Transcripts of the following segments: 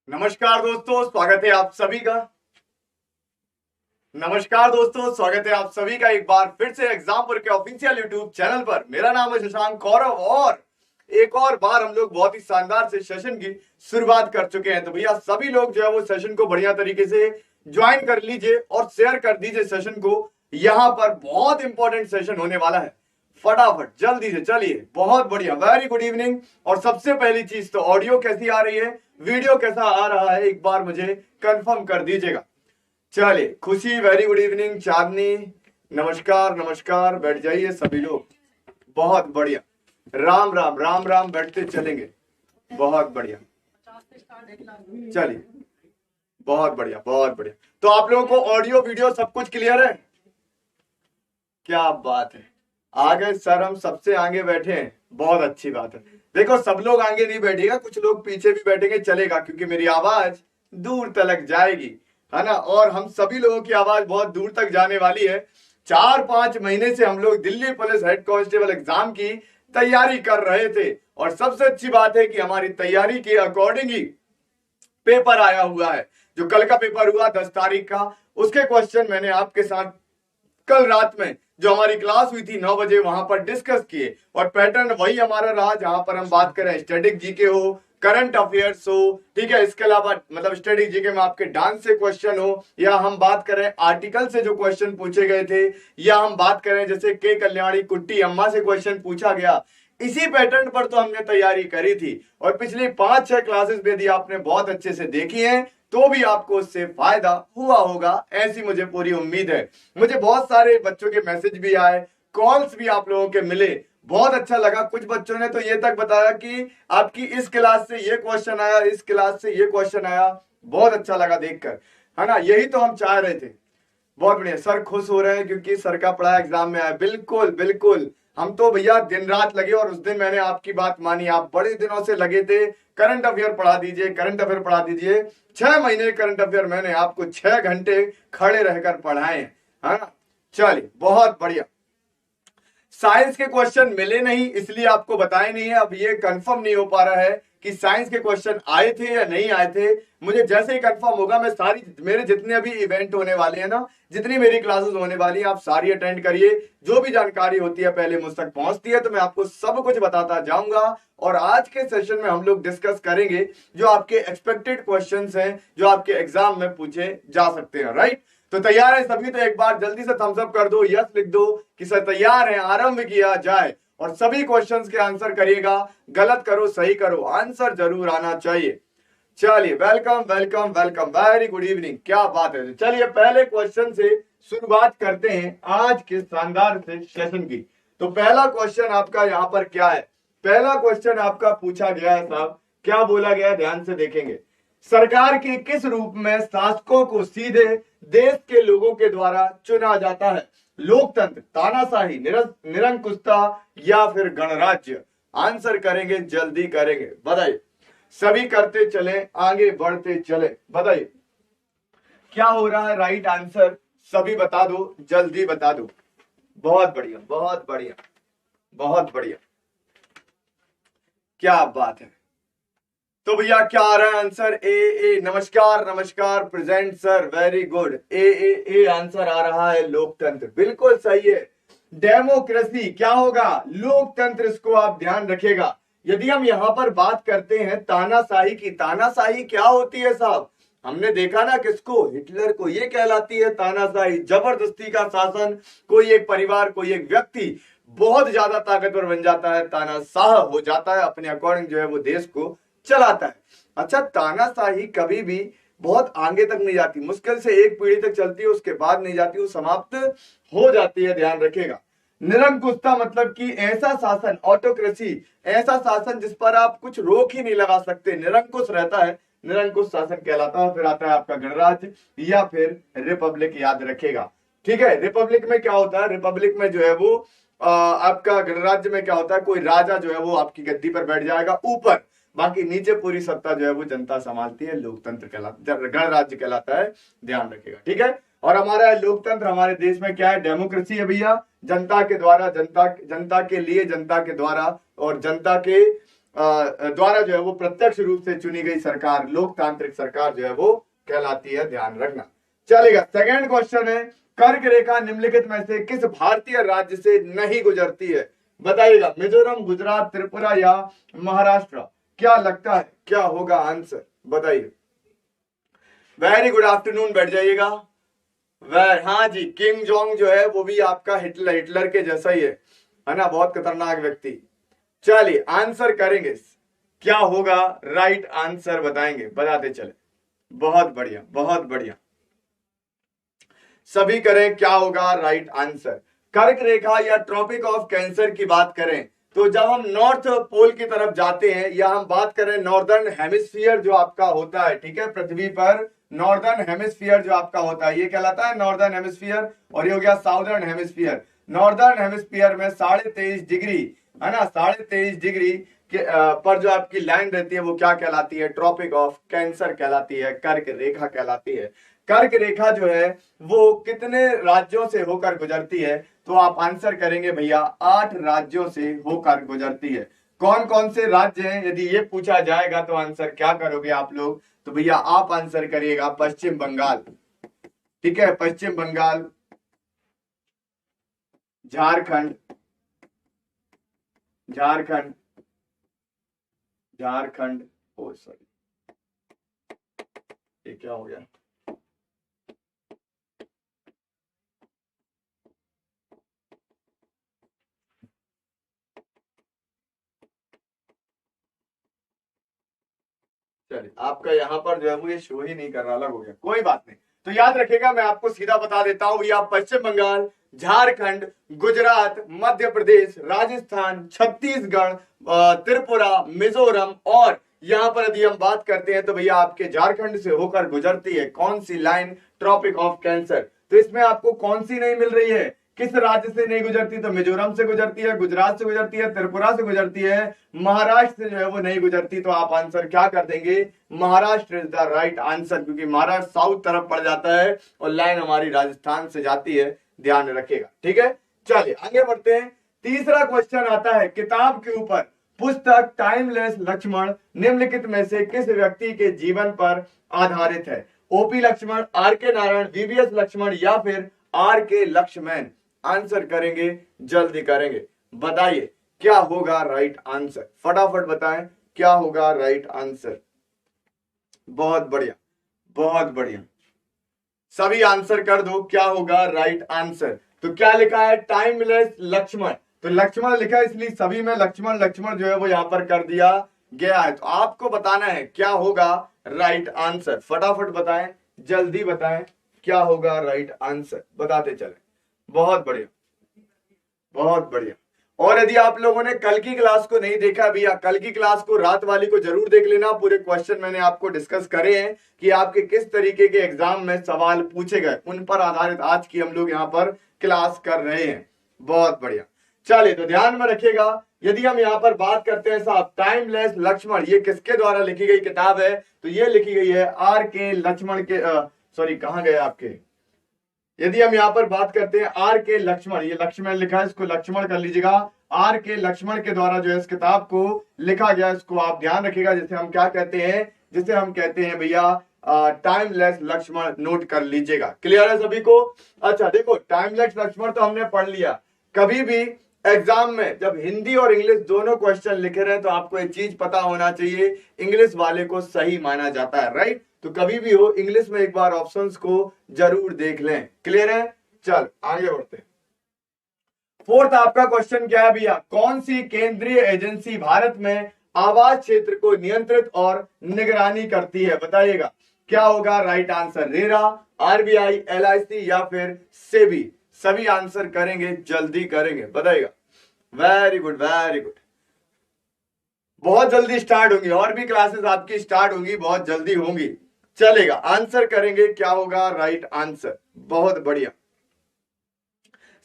नमस्कार दोस्तों, स्वागत है आप सभी का। नमस्कार दोस्तों, स्वागत है आप सभी का एक बार फिर से एग्जामपुर के ऑफिशियल यूट्यूब चैनल पर। मेरा नाम है शशांक कौरव और एक और बार हम लोग बहुत ही शानदार से सेशन की शुरुआत कर चुके हैं। तो भैया सभी लोग जो है वो सेशन को बढ़िया तरीके से ज्वाइन कर लीजिए और शेयर कर दीजिए सेशन को। यहां पर बहुत इंपॉर्टेंट सेशन होने वाला है, फटाफट जल्दी से चलिए। बहुत बढ़िया, वेरी गुड इवनिंग। और सबसे पहली चीज तो ऑडियो कैसी आ रही है, वीडियो कैसा आ रहा है, एक बार मुझे कंफर्म कर दीजिएगा। चलिए, खुशी वेरी गुड इवनिंग, चांदनी नमस्कार नमस्कार, बैठ जाइए सभी लोग। बहुत बढ़िया, राम राम राम राम, बैठते चलेंगे। बहुत बढ़िया, चलिए बहुत बढ़िया बहुत बढ़िया। तो आप लोगों को ऑडियो वीडियो सब कुछ क्लियर है? क्या बात है, आगे सर हम सबसे आगे बैठे हैं, बहुत अच्छी बात है। देखो सब लोग आगे नहीं बैठेगा, कुछ लोग पीछे भी बैठेंगे चलेगा, क्योंकि मेरी आवाज दूर तक जाएगी, है ना। और हम सभी लोगों की आवाज बहुत दूर तक जाने वाली है। 4-5 महीने से हम लोग Delhi police head constable exam की तैयारी कर रहे थे और सबसे अच्छी बात है कि हमारी तैयारी के अकॉर्डिंग ही पेपर आया हुआ है। जो कल का पेपर हुआ 10 तारीख का, उसके क्वेश्चन मैंने आपके साथ कल रात में जो हमारी क्लास हुई थी 9 बजे वहां पर डिस्कस किए और पैटर्न वही हमारा रहा, जहां पर हम बात करें स्टैटिक जीके हो, करंट अफेयर्स हो, ठीक है। इसके अलावा मतलब स्टैटिक जीके में आपके डांस से क्वेश्चन हो, या हम बात करें आर्टिकल से जो क्वेश्चन पूछे गए थे, या हम बात करें जैसे के कल्याणी कुट्टी अम्मा से क्वेश्चन पूछा गया, इसी पैटर्न पर तो हमने तैयारी करी थी। और पिछली 5-6 क्लासेस भी यदि आपने बहुत अच्छे से देखी है तो भी आपको उससे फायदा हुआ होगा, ऐसी मुझे पूरी उम्मीद है। मुझे बहुत सारे बच्चों के मैसेज भी आए, कॉल्स भी आप लोगों के मिले, बहुत अच्छा लगा। कुछ बच्चों ने तो ये तक बताया कि आपकी इस क्लास से ये क्वेश्चन आया, इस क्लास से ये क्वेश्चन आया, बहुत अच्छा लगा देखकर, है ना। यही तो हम चाह रहे थे। बहुत बढ़िया, सर खुश हो रहे हैं क्योंकि सर का पढ़ा एग्जाम में आया। बिल्कुल बिल्कुल, हम तो भैया दिन रात लगे और उस दिन मैंने आपकी बात मानी। आप बड़े दिनों से लगे थे, करंट अफेयर पढ़ा दीजिए, करंट अफेयर पढ़ा दीजिए। 6 महीने करंट अफेयर मैंने आपको 6 घंटे खड़े रहकर पढ़ाए, है ना। चलिए बहुत बढ़िया। साइंस के क्वेश्चन मिले नहीं इसलिए आपको बताए नहीं है। अब ये कंफर्म नहीं हो पा रहा है कि साइंस के क्वेश्चन आए थे या नहीं आए थे। मुझे जैसे ही कंफर्म होगा, मैं सारी मेरे जितने भी इवेंट होने वाले हैं ना, जितनी मेरी क्लासेस होने वाली है, आप सारी अटेंड करिए। जो भी जानकारी होती है पहले मुझ तक पहुंचती है तो मैं आपको सब कुछ बताता जाऊंगा। और आज के सेशन में हम लोग डिस्कस करेंगे जो आपके एक्सपेक्टेड क्वेश्चंस हैं, जो आपके एग्जाम में पूछे जा सकते हैं, राइट। तो तैयार है सभी? तो एक बार जल्दी से थम्स अप कर दो, यस लिख दो कि सर तैयार है, आरंभ किया जाए। और सभी क्वेश्चंस के आंसर करिएगा, गलत करो सही करो, आंसर जरूर आना चाहिए। चलिए, welcome welcome welcome, very good evening, क्या बात है। चलिए पहले क्वेश्चन से शुरुआत करते हैं आज के शानदार से सेशन की। तो पहला क्वेश्चन आपका यहाँ पर क्या है? पहला क्वेश्चन आपका पूछा गया है साहब, क्या बोला गया है, ध्यान से देखेंगे। सरकार के किस रूप में शासकों को सीधे देश के लोगों के द्वारा चुना जाता है? लोकतंत्र, तानाशाही, निरंकुशता या फिर गणराज्य? आंसर करेंगे, जल्दी करेंगे, बताइए। सभी करते चले, आगे बढ़ते चले, बताइए क्या हो रहा है। राइट आंसर सभी बता दो, जल्दी बता दो। बहुत बढ़िया बहुत बढ़िया बहुत बढ़िया, क्या बात है। तो भैया क्या आ रहा है आंसर? ए। नमस्कार नमस्कार, present sir, very good. A answer आ रहा है, लोकतंत्र, बिल्कुल सही है। डेमोक्रेसी क्या होगा? लोकतंत्र, इसको आप ध्यान रखेगा। यदि हम यहां पर बात करते हैं तानाशाही की, तानाशाही क्या होती है साहब? हमने देखा ना किसको, हिटलर को। ये कहलाती है तानाशाही, जबरदस्ती का शासन। कोई एक परिवार, कोई एक व्यक्ति बहुत ज्यादा ताकतवर बन जाता है, तानाशाह हो जाता है, अपने अकॉर्डिंग जो है वो देश को चलाता है। अच्छा, तानाशाही कभी भी बहुत आगे तक नहीं जाती, मुश्किल से एक पीढ़ी तक चलती है, उसके बाद नहीं जाती, वो समाप्त हो जाती है, ध्यान रखेगा। निरंकुशता मतलब कि ऐसा शासन, ऑटोक्रेसी, ऐसा शासन जिस पर आप कुछ रोक ही नहीं लगा सकते, निरंकुश रहता है, निरंकुश शासन कहलाता है। फिर आता है आपका गणराज्य या फिर रिपब्लिक, याद रखेगा, ठीक है। रिपब्लिक में क्या होता है? रिपब्लिक में जो है वो आपका गणराज्य में क्या होता है, कोई राजा जो है वो आपकी गद्दी पर बैठ जाएगा ऊपर, बाकी नीचे पूरी सत्ता जो है वो जनता संभालती है, लोकतंत्र कहलाता, गणराज्य कहलाता है, ध्यान रखिएगा, ठीक है। और हमारा लोकतंत्र हमारे देश में क्या है, डेमोक्रेसी है भैया, जनता के द्वारा, जनता के लिए, जनता के द्वारा, और जनता के द्वारा जो है वो प्रत्यक्ष रूप से चुनी गई सरकार, लोकतांत्रिक सरकार जो है वो कहलाती है, ध्यान रखना। चलेगा, सेकंड क्वेश्चन है, कर्क रेखा निम्नलिखित में से किस भारतीय राज्य से नहीं गुजरती है, बताइएगा। मिजोरम, गुजरात, त्रिपुरा या महाराष्ट्र, क्या लगता है क्या होगा आंसर, बताइए। वेरी गुड आफ्टरनून, बैठ जाइएगा। हाँ जी, किंग जोंग जो है वो भी आपका हिटलर के जैसा ही है ना, बहुत खतरनाक व्यक्ति। चलिए आंसर करेंगे, क्या होगा राइट आंसर बताएंगे, बताते चले। बहुत बढ़िया, बहुत बढ़िया, सभी करें, क्या होगा राइट आंसर। कर्क रेखा या ट्रॉपिक ऑफ कैंसर की बात करें तो जब हम नॉर्थ पोल की तरफ जाते हैं, या हम बात करें नॉर्दर्न हेमिस्फीयर जो आपका होता है, ठीक है, पृथ्वी पर नॉर्दर्न हेमिस्फीयर जो आपका होता है ये कहलाता है नॉर्दर्न हेमिस्फीयर, और ये हो गया साउदर्न हेमिस्फीयर। नॉर्दर्न हेमिस्फीयर में 23.5 डिग्री है ना, 23.5 डिग्री के पर जो आपकी लाइन रहती है वो क्या कहलाती है, ट्रॉपिक ऑफ कैंसर कहलाती है, कर्क रेखा कहलाती है। कर्क रेखा जो है वो कितने राज्यों से होकर गुजरती है, तो आप आंसर करेंगे भैया 8 राज्यों से होकर गुजरती है। कौन कौन से राज्य हैं, यदि ये पूछा जाएगा तो आंसर क्या करोगे आप लोग, तो भैया आप आंसर करिएगा पश्चिम बंगाल, ठीक है, पश्चिम बंगाल, झारखंड, झारखंड, झारखंड, ओ सॉरी ये क्या हो गया, चलिए आपका यहाँ पर जो है वो ये शो ही नहीं कर रहा, अलग हो गया, कोई बात नहीं। तो याद रखिएगा, मैं आपको सीधा बता देता हूं, भैया पश्चिम बंगाल, झारखंड, गुजरात, मध्य प्रदेश, राजस्थान, छत्तीसगढ़, त्रिपुरा, मिजोरम, और यहां पर यदि हम बात करते हैं तो भैया आपके झारखंड से होकर गुजरती है कौन सी लाइन, ट्रॉपिक ऑफ कैंसर। तो इसमें आपको कौन सी नहीं मिल रही है, किस राज्य से नहीं गुजरती, तो मिजोरम से गुजरती है, गुजरात से गुजरती है, त्रिपुरा से गुजरती है, महाराष्ट्र से जो है वो नहीं गुजरती। तो आप आंसर क्या कर देंगे, Maharashtra is the right answer, क्योंकि महाराष्ट्र साउथ तरफ पड़ जाता है और लाइन हमारी राजस्थान से जाती है, ध्यान रखिएगा, ठीक है। चलिए आगे बढ़ते हैं, तीसरा क्वेश्चन आता है, किताब के ऊपर पुस्तक टाइमलेस लक्ष्मण निम्नलिखित में से किस व्यक्ति के जीवन पर आधारित है, ओपी लक्ष्मण, आर के नारायण, वीवीएस लक्ष्मण या फिर आर के लक्ष्मण। आंसर करेंगे, जल्दी करेंगे, बताइए क्या होगा राइट आंसर, फटाफट बताएं क्या होगा राइट आंसर। बहुत बढ़िया, बहुत बढ़िया, सभी आंसर कर दो, क्या होगा राइट आंसर। तो क्या लिखा है, टाइमलेस लक्ष्मण, तो लक्ष्मण लिखा है इसलिए सभी में लक्ष्मण लक्ष्मण जो है वो यहां पर कर दिया गया है। तो आपको बताना है क्या होगा राइट आंसर, फटाफट बताएं, जल्दी बताएं क्या होगा राइट आंसर, बताते चले। बहुत बढ़िया, बहुत बढ़िया। और यदि आप लोगों ने कल की क्लास को नहीं देखा भैया, कल की क्लास को, रात वाली को जरूर देख लेना, पूरे क्वेश्चन मैंने आपको डिस्कस करे हैं कि आपके किस तरीके के एग्जाम में सवाल पूछे गए, उन पर आधारित आज की हम लोग यहाँ पर क्लास कर रहे हैं। बहुत बढ़िया, चलिए तो ध्यान में रखिएगा, यदि हम यहाँ पर बात करते हैं साहब, टाइमलेस लक्ष्मण ये किसके द्वारा लिखी गई किताब है, तो ये लिखी गई है आर के लक्ष्मण के, सॉरी कहाँ गए आपके, यदि हम यहाँ पर बात करते हैं आर के लक्ष्मण, ये लक्ष्मण लिखा है, इसको लक्ष्मण कर लीजिएगा, आर के लक्ष्मण के द्वारा जो है इस किताब को लिखा गया, इसको आप ध्यान रखिएगा, जिसे हम क्या कहते हैं, जिसे हम कहते हैं भैया टाइमलेस लक्ष्मण, नोट कर लीजिएगा। क्लियर है सभी को। अच्छा देखो, टाइमलेस लक्ष्मण तो हमने पढ़ लिया, कभी भी एग्जाम में जब हिंदी और इंग्लिश दोनों क्वेश्चन लिखे रहे तो आपको एक चीज पता होना चाहिए, इंग्लिश वाले को सही माना जाता है, राइट। तो कभी भी हो इंग्लिश में एक बार ऑप्शंस को जरूर देख लें। क्लियर है, चल आगे बढ़ते हैं। फोर्थ आपका क्वेश्चन क्या है भैया, कौन सी केंद्रीय एजेंसी भारत में आवास क्षेत्र को नियंत्रित और निगरानी करती है, बताइएगा क्या होगा right answer, RERA, RBI, LIC या फिर सेबी। सभी आंसर करेंगे, जल्दी करेंगे, बताइएगा। वेरी गुड, वेरी गुड, बहुत जल्दी स्टार्ट होंगी, और भी क्लासेस आपकी स्टार्ट होंगी, बहुत जल्दी होंगी। चलेगा, आंसर करेंगे क्या होगा राइट आंसर, बहुत बढ़िया।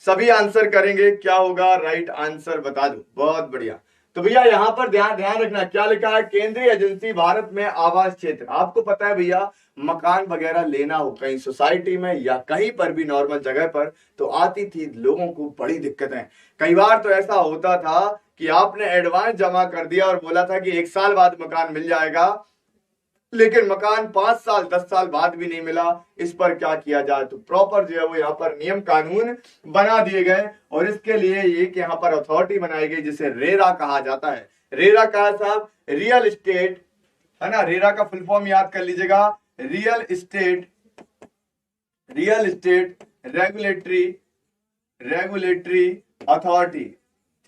सभी आंसर करेंगे, क्या होगा राइट आंसर बता दो। बहुत बढ़िया। तो भैया यहां पर ध्यान ध्यान रखना, क्या लिखा है, केंद्रीय एजेंसी भारत में आवास क्षेत्र। आपको पता है भैया, मकान वगैरह लेना हो कहीं सोसाइटी में या कहीं पर भी नॉर्मल जगह पर, तो आती थी लोगों को बड़ी दिक्कतें। कई बार तो ऐसा होता था कि आपने एडवांस जमा कर दिया और बोला था कि 1 साल बाद मकान मिल जाएगा, लेकिन मकान 5 साल 10 साल बाद भी नहीं मिला। इस पर क्या किया जाए, तो प्रॉपर जो है वो यहाँ पर नियम कानून बना दिए गए और इसके लिए एक यहाँ पर अथॉरिटी बनाई गई जिसे रेरा कहा जाता है। रेरा कहा साहब, रियल इस्टेट, है ना, रेरा का फुल फॉर्म याद कर लीजिएगा, रियल इस्टेट रेगुलेटरी अथॉरिटी।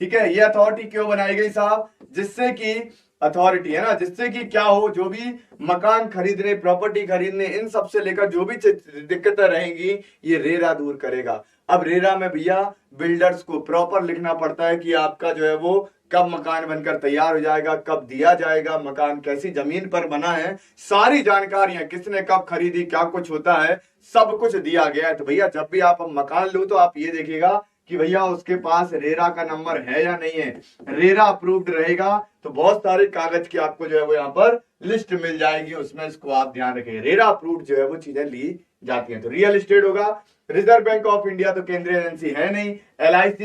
ठीक है, ये अथॉरिटी क्यों बनाई गई साहब, जिससे कि अथॉरिटी है ना, जिससे कि क्या हो, जो भी मकान खरीदने, प्रॉपर्टी खरीदने, इन सब से लेकर जो भी दिक्कतें रहेंगी ये रेरा दूर करेगा। अब रेरा में भैया बिल्डर्स को प्रॉपर लिखना पड़ता है कि आपका जो है वो कब मकान बनकर तैयार हो जाएगा, कब दिया जाएगा, मकान कैसी जमीन पर बना है, सारी जानकारियां, किसने कब खरीदी, क्या कुछ होता है, सब कुछ दिया गया है। तो भैया जब भी आप मकान लो तो आप ये देखिएगा कि भैया उसके पास रेरा का नंबर है या नहीं है, रेरा अप्रूव्ड रहेगा तो बहुत सारे कागज की आपको जो है वो यहाँ पर लिस्ट मिल जाएगी, उसमें इसको आप ध्यान रखेंगे, रेरा अप्रूव्ड जो है वो चीजें ली जाती हैं। तो रियल एस्टेट होगा। रिजर्व बैंक ऑफ इंडिया तो केंद्रीय एजेंसी है नहीं। LIC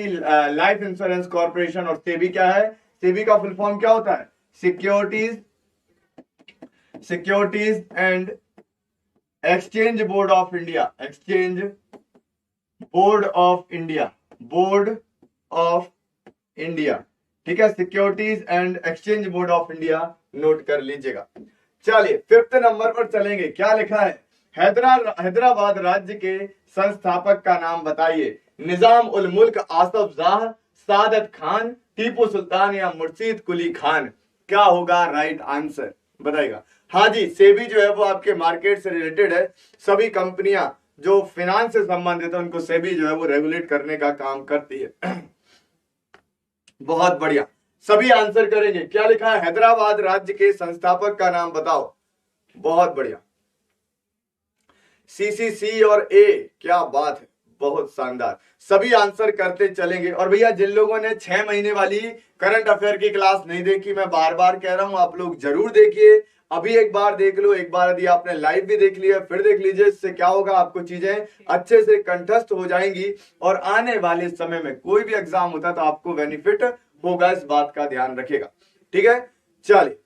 life insurance corporation. और सेबी क्या है, सेबी का फुल फॉर्म क्या होता है, securities and exchange board of India, exchange board of India, board of India. ठीक है, securities and exchange board of India note कर लीजिएगा। चलिए 5th नंबर पर चलेंगे, क्या लिखा है, हैदराबाद राज्य के संस्थापक का नाम बताइए। निजाम उल मुल्क आसफ जाह, सादत खान, टीपू सुल्तान या मुर्शीद कुली खान। क्या होगा राइट आंसर बताइएगा। हाँ जी, सेबी जो है वो आपके मार्केट से रिलेटेड है, सभी कंपनियां जो फाइनेंस से संबंधित है उनको सेबी जो है वो रेगुलेट करने का काम करती है। बहुत बढ़िया, सभी आंसर करेंगे। क्या लिखा है, हैदराबाद राज्य के संस्थापक का नाम बताओ। बहुत बढ़िया, CCC और A, क्या बात है, बहुत शानदार, सभी आंसर करते चलेंगे। और भैया जिन लोगों ने 6 महीने वाली करंट अफेयर की क्लास नहीं देखी, मैं बार बार कह रहा हूं आप लोग जरूर देखिए। अभी एक बार देख लो, एक बार यदि आपने लाइव भी देख लिया फिर देख लीजिए, इससे क्या होगा, आपको चीजें अच्छे से कंठस्थ हो जाएंगी और आने वाले समय में कोई भी एग्जाम होता है तो आपको बेनिफिट होगा, इस बात का ध्यान रखिएगा। ठीक है, चलिए,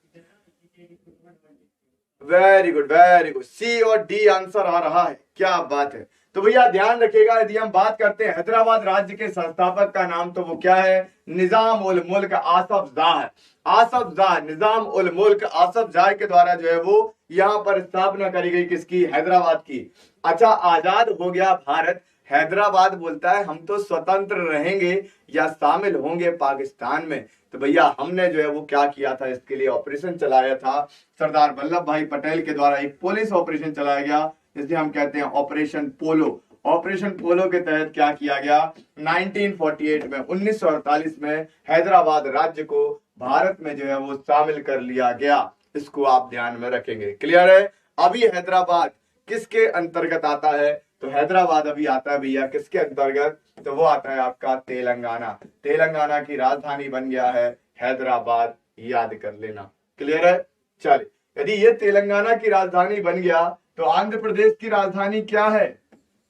very good very good, C और D आंसर आ रहा है, क्या बात है। तो भैया ध्यान रखिएगा, यदि हम बात करते हैं हैदराबाद राज्य के संस्थापक का नाम, तो वो क्या है, निजाम उल मुल्क आसफ जाह। आसफ जाह, निजाम उल मुल्क आसफ जाह के द्वारा जो है वो यहाँ पर स्थापना करी गई, किसकी, हैदराबाद की। अच्छा, आजाद हो गया भारत, हैदराबाद बोलता है हम तो स्वतंत्र रहेंगे या शामिल होंगे पाकिस्तान में। तो भैया हमने जो है वो क्या किया था, इसके लिए ऑपरेशन चलाया था, सरदार वल्लभ भाई पटेल के द्वारा एक पुलिस ऑपरेशन चलाया गया, जिसे हम कहते हैं ऑपरेशन पोलो। ऑपरेशन पोलो के तहत क्या किया गया, 1948 में, 1948 में हैदराबाद राज्य को भारत में जो है वो शामिल कर लिया गया। इसको आप ध्यान में रखेंगे, क्लियर है। अभी हैदराबाद किसके अंतर्गत आता है, तो हैदराबाद अभी आता है भैया किसके अंतर्गत, तो वो आता है आपका तेलंगाना। तेलंगाना की राजधानी बन गया है हैदराबाद, याद कर लेना, क्लियर है। चलिए, यदि ये तेलंगाना की राजधानी बन गया तो आंध्र प्रदेश की राजधानी क्या है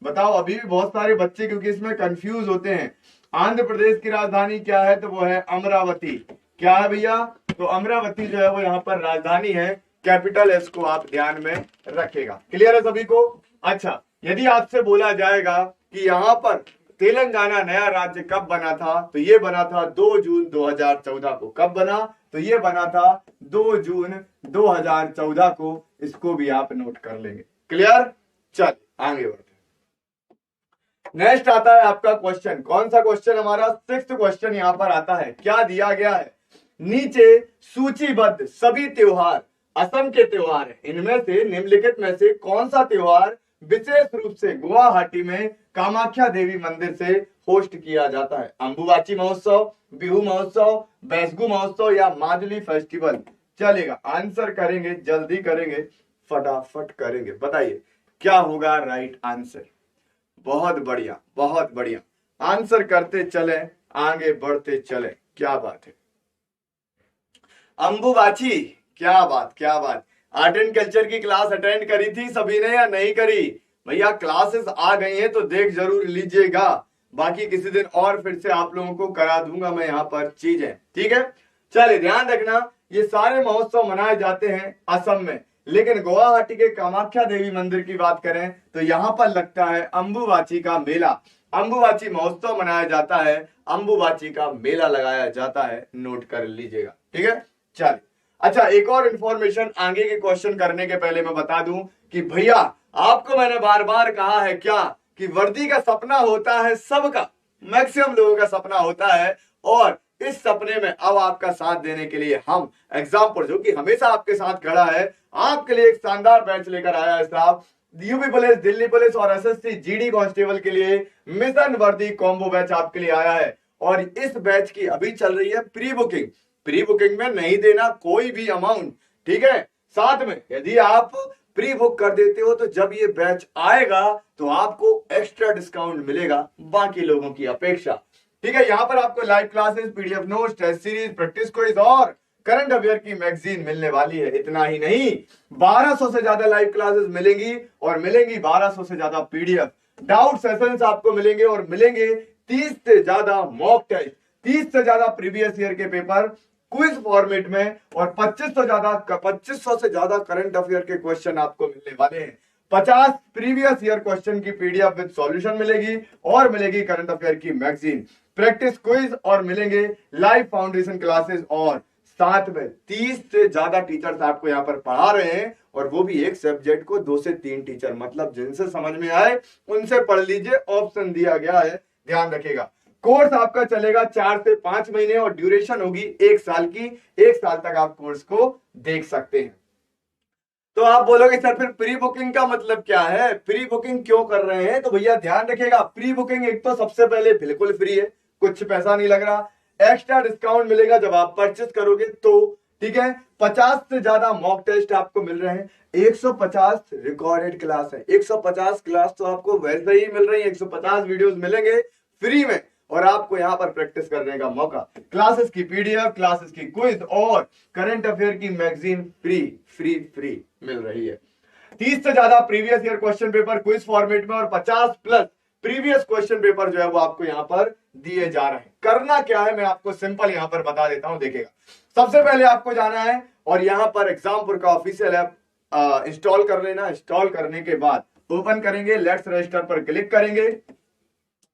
बताओ। अभी भी बहुत सारे बच्चे क्योंकि इसमें कंफ्यूज होते हैं। आंध्र प्रदेश की राजधानी क्या है, तो वो है अमरावती। क्या है भैया, तो अमरावती जो है वो यहाँ पर राजधानी है, कैपिटल है, इसको आप ध्यान में रखेगा, क्लियर है सभी को। अच्छा, यदि आपसे बोला जाएगा कि यहाँ पर तेलंगाना नया राज्य कब बना था, तो ये बना था 2 जून 2014 को। कब बना, तो ये बना था 2 जून 2014 को। इसको भी आप नोट कर लेंगे, क्लियर। चल आगे बढ़ते, नेक्स्ट आता है आपका क्वेश्चन। कौन सा क्वेश्चन, हमारा 6th क्वेश्चन यहाँ पर आता है। क्या दिया गया है, नीचे सूचीबद्ध सभी त्योहार असम के त्योहार है, इनमें से निम्नलिखित में से कौन सा त्योहार विशेष रूप से गुवाहाटी में कामाख्या देवी मंदिर से होस्ट किया जाता है। अंबुबाची महोत्सव, बिहू महोत्सव, बैसगु महोत्सव या माजुली फेस्टिवल। चलेगा, आंसर करेंगे, जल्दी करेंगे, फटाफट करेंगे, बताइए क्या होगा राइट आंसर। बहुत बढ़िया बहुत बढ़िया, आंसर करते चले, आगे बढ़ते चले। क्या बात है अंबुबाची, क्या बात क्या बात। आर्ट एंड कल्चर की क्लास अटेंड करी थी सभी ने या नहीं करी? भैया क्लासेस आ गई हैं तो देख जरूर लीजिएगा, बाकी किसी दिन और फिर से आप लोगों को करा दूंगा मैं यहाँ पर चीजें, ठीक है। चलिए ध्यान रखना, ये सारे महोत्सव मनाए जाते हैं असम में, लेकिन गुवाहाटी के कामाख्या देवी मंदिर की बात करें तो यहाँ पर लगता है अंबुबाची का मेला। अंबुबाची महोत्सव मनाया जाता है, अंबुबाची का मेला लगाया जाता है, नोट कर लीजिएगा, ठीक है। चलिए अच्छा, एक और इंफॉर्मेशन आगे के क्वेश्चन करने के पहले मैं बता दूं कि भैया आपको मैंने बार बार कहा है क्या कि वर्दी का सपना होता है सबका, मैक्सिमम लोगों का सपना होता है, और इस सपने में अब आपका साथ देने के लिए हम एग्जाम्पल जो कि हमेशा आपके साथ खड़ा है, आपके लिए एक शानदार बैच लेकर आया है साहब। यूपी पुलिस, दिल्ली पुलिस और एसएससी जीडी कांस्टेबल के लिए मिशन वर्दी कॉम्बो बैच आपके लिए आया है, और इस बैच की अभी चल रही है प्री बुकिंग। प्री बुकिंग में नहीं देना कोई भी अमाउंट, ठीक है। साथ में यदि आप प्री बुक कर देते हो तो जब ये बैच आएगा तो आपको एक्स्ट्रा डिस्काउंट मिलेगा बाकी लोगों की अपेक्षा, ठीक है। यहाँ पर आपको live classes, PDF notes, test series, practice quiz और करंट अफेयर की मैगजीन मिलने वाली है। इतना ही नहीं, 1200 से ज्यादा लाइव क्लासेस मिलेंगी और मिलेंगी 1200 से ज्यादा पीडीएफ, डाउट सेशंस आपको मिलेंगे और मिलेंगे 30 से ज्यादा मॉक टेस्ट, 30 से ज्यादा प्रीवियस ईयर के पेपर क्विज फॉर्मेट में, और 2500 से ज्यादा करंट अफेयर के क्वेश्चन आपको मिलने वाले हैं। 50 प्रीवियस ईयर क्वेश्चन की पीडीएफ विद सॉल्यूशन मिलेगी और मिलेगी करंट अफेयर की मैगजीन, प्रैक्टिस क्विज और मिलेंगे लाइव फाउंडेशन क्लासेस, और साथ में 30 से ज्यादा टीचर्स आपको यहाँ पर पढ़ा रहे हैं, और वो भी एक सब्जेक्ट को 2 से 3 टीचर, मतलब जिनसे समझ में आए उनसे पढ़ लीजिए, ऑप्शन दिया गया है, ध्यान रखिएगा। कोर्स आपका चलेगा 4 से 5 महीने और ड्यूरेशन होगी 1 साल की, 1 साल तक आप कोर्स को देख सकते हैं। तो आप बोलोगे सर फिर प्री बुकिंग का मतलब क्या है, प्री बुकिंग क्यों कर रहे हैं? तो भैया ध्यान रखिएगा, प्री बुकिंग एक तो सबसे पहले बिल्कुल फ्री है, कुछ पैसा नहीं लग रहा, एक्स्ट्रा डिस्काउंट मिलेगा जब आप परचेस करोगे तो, ठीक है। 50 से ज्यादा मॉक टेस्ट आपको मिल रहे हैं, 150 रिकॉर्डेड क्लास है, 150 क्लास तो आपको वैसे ही मिल रही है, 150 वीडियोस मिलेंगे फ्री में, और आपको यहाँ पर प्रैक्टिस करने का मौका, क्लासेस की पीडीएफ, क्लासेस की क्विज और करंट अफेयर की मैगजीन फ्री मिल रही है। 30 से ज्यादा previous year question paper quiz format में, और 50 प्लस प्रीवियस क्वेश्चन पेपर जो है वो आपको यहाँ पर दिए जा रहे हैं। करना क्या है मैं आपको सिंपल यहाँ पर बता देता हूं, देखिएगा। सबसे पहले आपको जाना है और यहाँ पर एग्जामपुर का ऑफिशियल ऐप इंस्टॉल कर लेना। इंस्टॉल करने के बाद ओपन करेंगे, लेट्स रजिस्टर पर क्लिक करेंगे।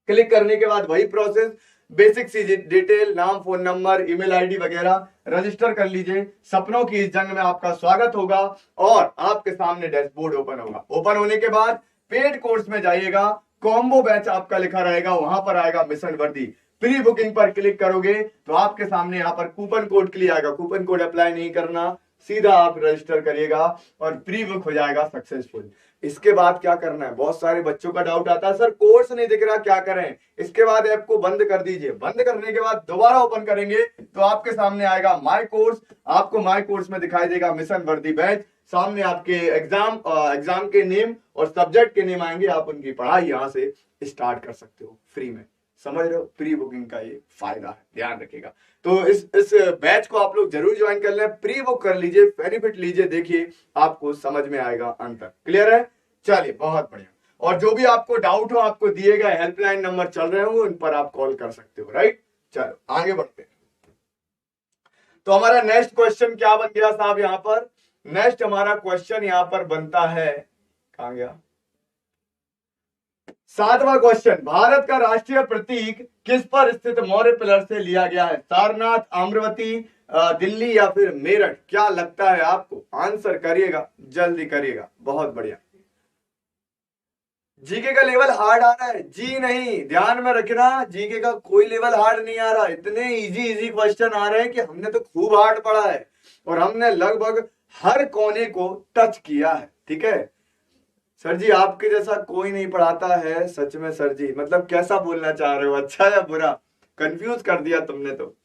क्लिक करने के बाद वही प्रोसेस, बेसिक सी डिटेल, नाम, फोन नंबर, ईमेल आईडी वगैरह रजिस्टर कर लीजिए। सपनों की इस जंग में आपका स्वागत होगा और आपके सामने डैशबोर्ड ओपन होगा। ओपन होने के बाद पेड कोर्स में जाइएगा, कॉम्बो बैच आपका लिखा रहेगा, वहां पर आएगा मिशन वर्दी। प्री बुकिंग पर क्लिक करोगे तो आपके सामने यहाँ पर कूपन कोड के लिए आएगा, कूपन कोड अप्लाई नहीं करना, सीधा आप रजिस्टर करिएगा और प्री बुक हो जाएगा सक्सेसफुल। इसके बाद क्या करना है, बहुत सारे बच्चों का डाउट आता है, सर कोर्स नहीं दिख रहा क्या करें? इसके बाद ऐप को बंद कर दीजिए। बंद करने के बाद दोबारा ओपन करेंगे तो आपके सामने आएगा माय कोर्स। आपको माय कोर्स में दिखाई देगा मिशन वर्दी बैच, सामने आपके एग्जाम के नेम और सब्जेक्ट के नेम आएंगे, आप उनकी पढ़ाई यहाँ से स्टार्ट कर सकते हो फ्री में। समझ रहे हो, प्री बुकिंग का ये फायदा है, ध्यान रखिएगा। तो इस बैच को आप लोग जरूर ज्वाइन कर लें, प्री बुक कर लीजिए, बेनिफिट लीजिए, देखिए आपको समझ में आएगा अंतर। क्लियर है? चलिए बहुत बढ़िया। और जो भी आपको डाउट हो, आपको दिए गए हेल्पलाइन नंबर चल रहे होंगे, उन पर आप कॉल कर सकते हो, राइट। चलो आगे बढ़ते हैं। तो हमारा नेक्स्ट क्वेश्चन क्या बन गया साहब? यहाँ पर नेक्स्ट हमारा क्वेश्चन यहाँ पर बनता है, कहां गया, 7वां क्वेश्चन, भारत का राष्ट्रीय प्रतीक किस पर स्थित मौर्य पिलर से लिया गया है? सारनाथ, अमरावती, दिल्ली या फिर मेरठ? क्या लगता है आपको? आंसर करिएगा, जल्दी करिएगा। बहुत बढ़िया। जीके का लेवल हार्ड आ रहा है? जी नहीं, ध्यान में रखना, जीके का कोई लेवल हार्ड नहीं आ रहा। इतने इजी क्वेश्चन आ रहे हैं कि हमने तो खूब हार्ड पढ़ा है और हमने लगभग हर कोने को टच किया है, ठीक है। सर जी आपके जैसा कोई नहीं पढ़ाता है, सच में सर जी, मतलब कैसा बोलना चाह रहे हो, अच्छा या बुरा? कंफ्यूज कर दिया तुमने तो।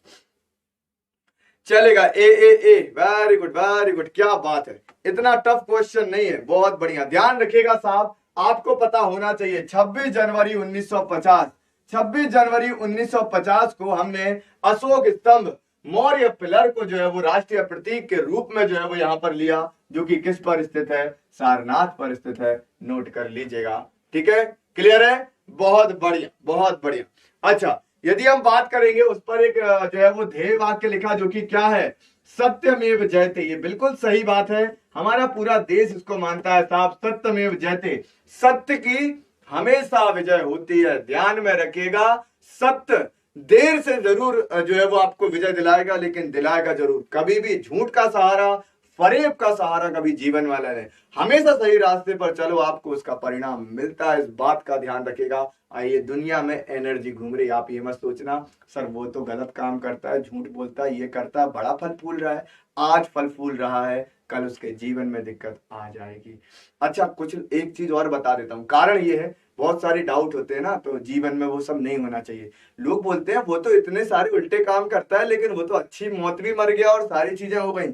चलेगा, a very good very good, क्या बात है। इतना टफ क्वेश्चन नहीं है, बहुत बढ़िया। ध्यान रखिएगा साहब, आपको पता होना चाहिए 26 जनवरी 1950, 26 जनवरी 1950 को हमने अशोक स्तंभ मौर्य पिलर को जो है वो राष्ट्रीय प्रतीक के रूप में जो है वो यहां पर लिया, जो कि किस पर स्थित है, सारनाथ पर स्थित है, नोट कर लीजिएगा। ठीक है, क्लियर है, बहुत बढ़िया बहुत बढ़िया। अच्छा, यदि हम बात करेंगे उस पर एक जो है वो ध्येय वाक्य लिखा, जो कि क्या है, सत्यमेव जयते। ये बिल्कुल सही बात है, हमारा पूरा देश इसको मानता है साहब, सत्यमेव जयते, सत्य की हमेशा विजय होती है। ध्यान में रखिएगा, सत्य देर से जरूर जो है वो आपको विजय दिलाएगा, लेकिन दिलाएगा जरूर। कभी भी झूठ का सहारा, फरेब का सहारा कभी जीवन वाला नहीं। हमेशा सही रास्ते पर चलो, आपको उसका परिणाम मिलता है, इस बात का ध्यान रखिएगा। आइए, दुनिया में एनर्जी घूम रही, आप ये मत सोचना सर वो तो गलत काम करता है, झूठ बोलता है, ये करता है, बड़ा फल फूल रहा है। आज फल फूल रहा है, कल उसके जीवन में दिक्कत आ जाएगी। अच्छा, कुछ एक चीज और बता देता हूँ, कारण ये है, बहुत सारी डाउट होते हैं ना, तो जीवन में वो सब नहीं होना चाहिए। लोग बोलते हैं वो तो इतने सारे उल्टे काम करता है, लेकिन वो तो अच्छी मौत भी मर गया और सारी चीजें हो गई,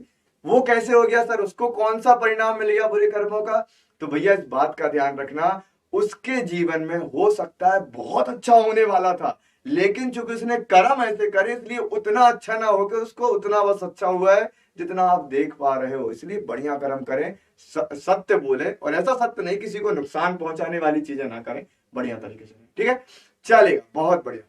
वो कैसे हो गया सर, उसको कौन सा परिणाम मिल गया बुरे कर्मों का? तो भैया इस बात का ध्यान रखना, उसके जीवन में हो सकता है बहुत अच्छा होने वाला था, लेकिन चूंकि उसने कर्म ऐसे करे, इसलिए उतना अच्छा ना होकर उसको उतना बस अच्छा हुआ है जितना आप देख पा रहे हो। इसलिए बढ़िया कर्म करें, सत्य बोले, और ऐसा सत्य नहीं किसी को नुकसान पहुंचाने वाली चीजें ना करें, बढ़िया तरीके से। ठीक है, चलेगा, बहुत बढ़िया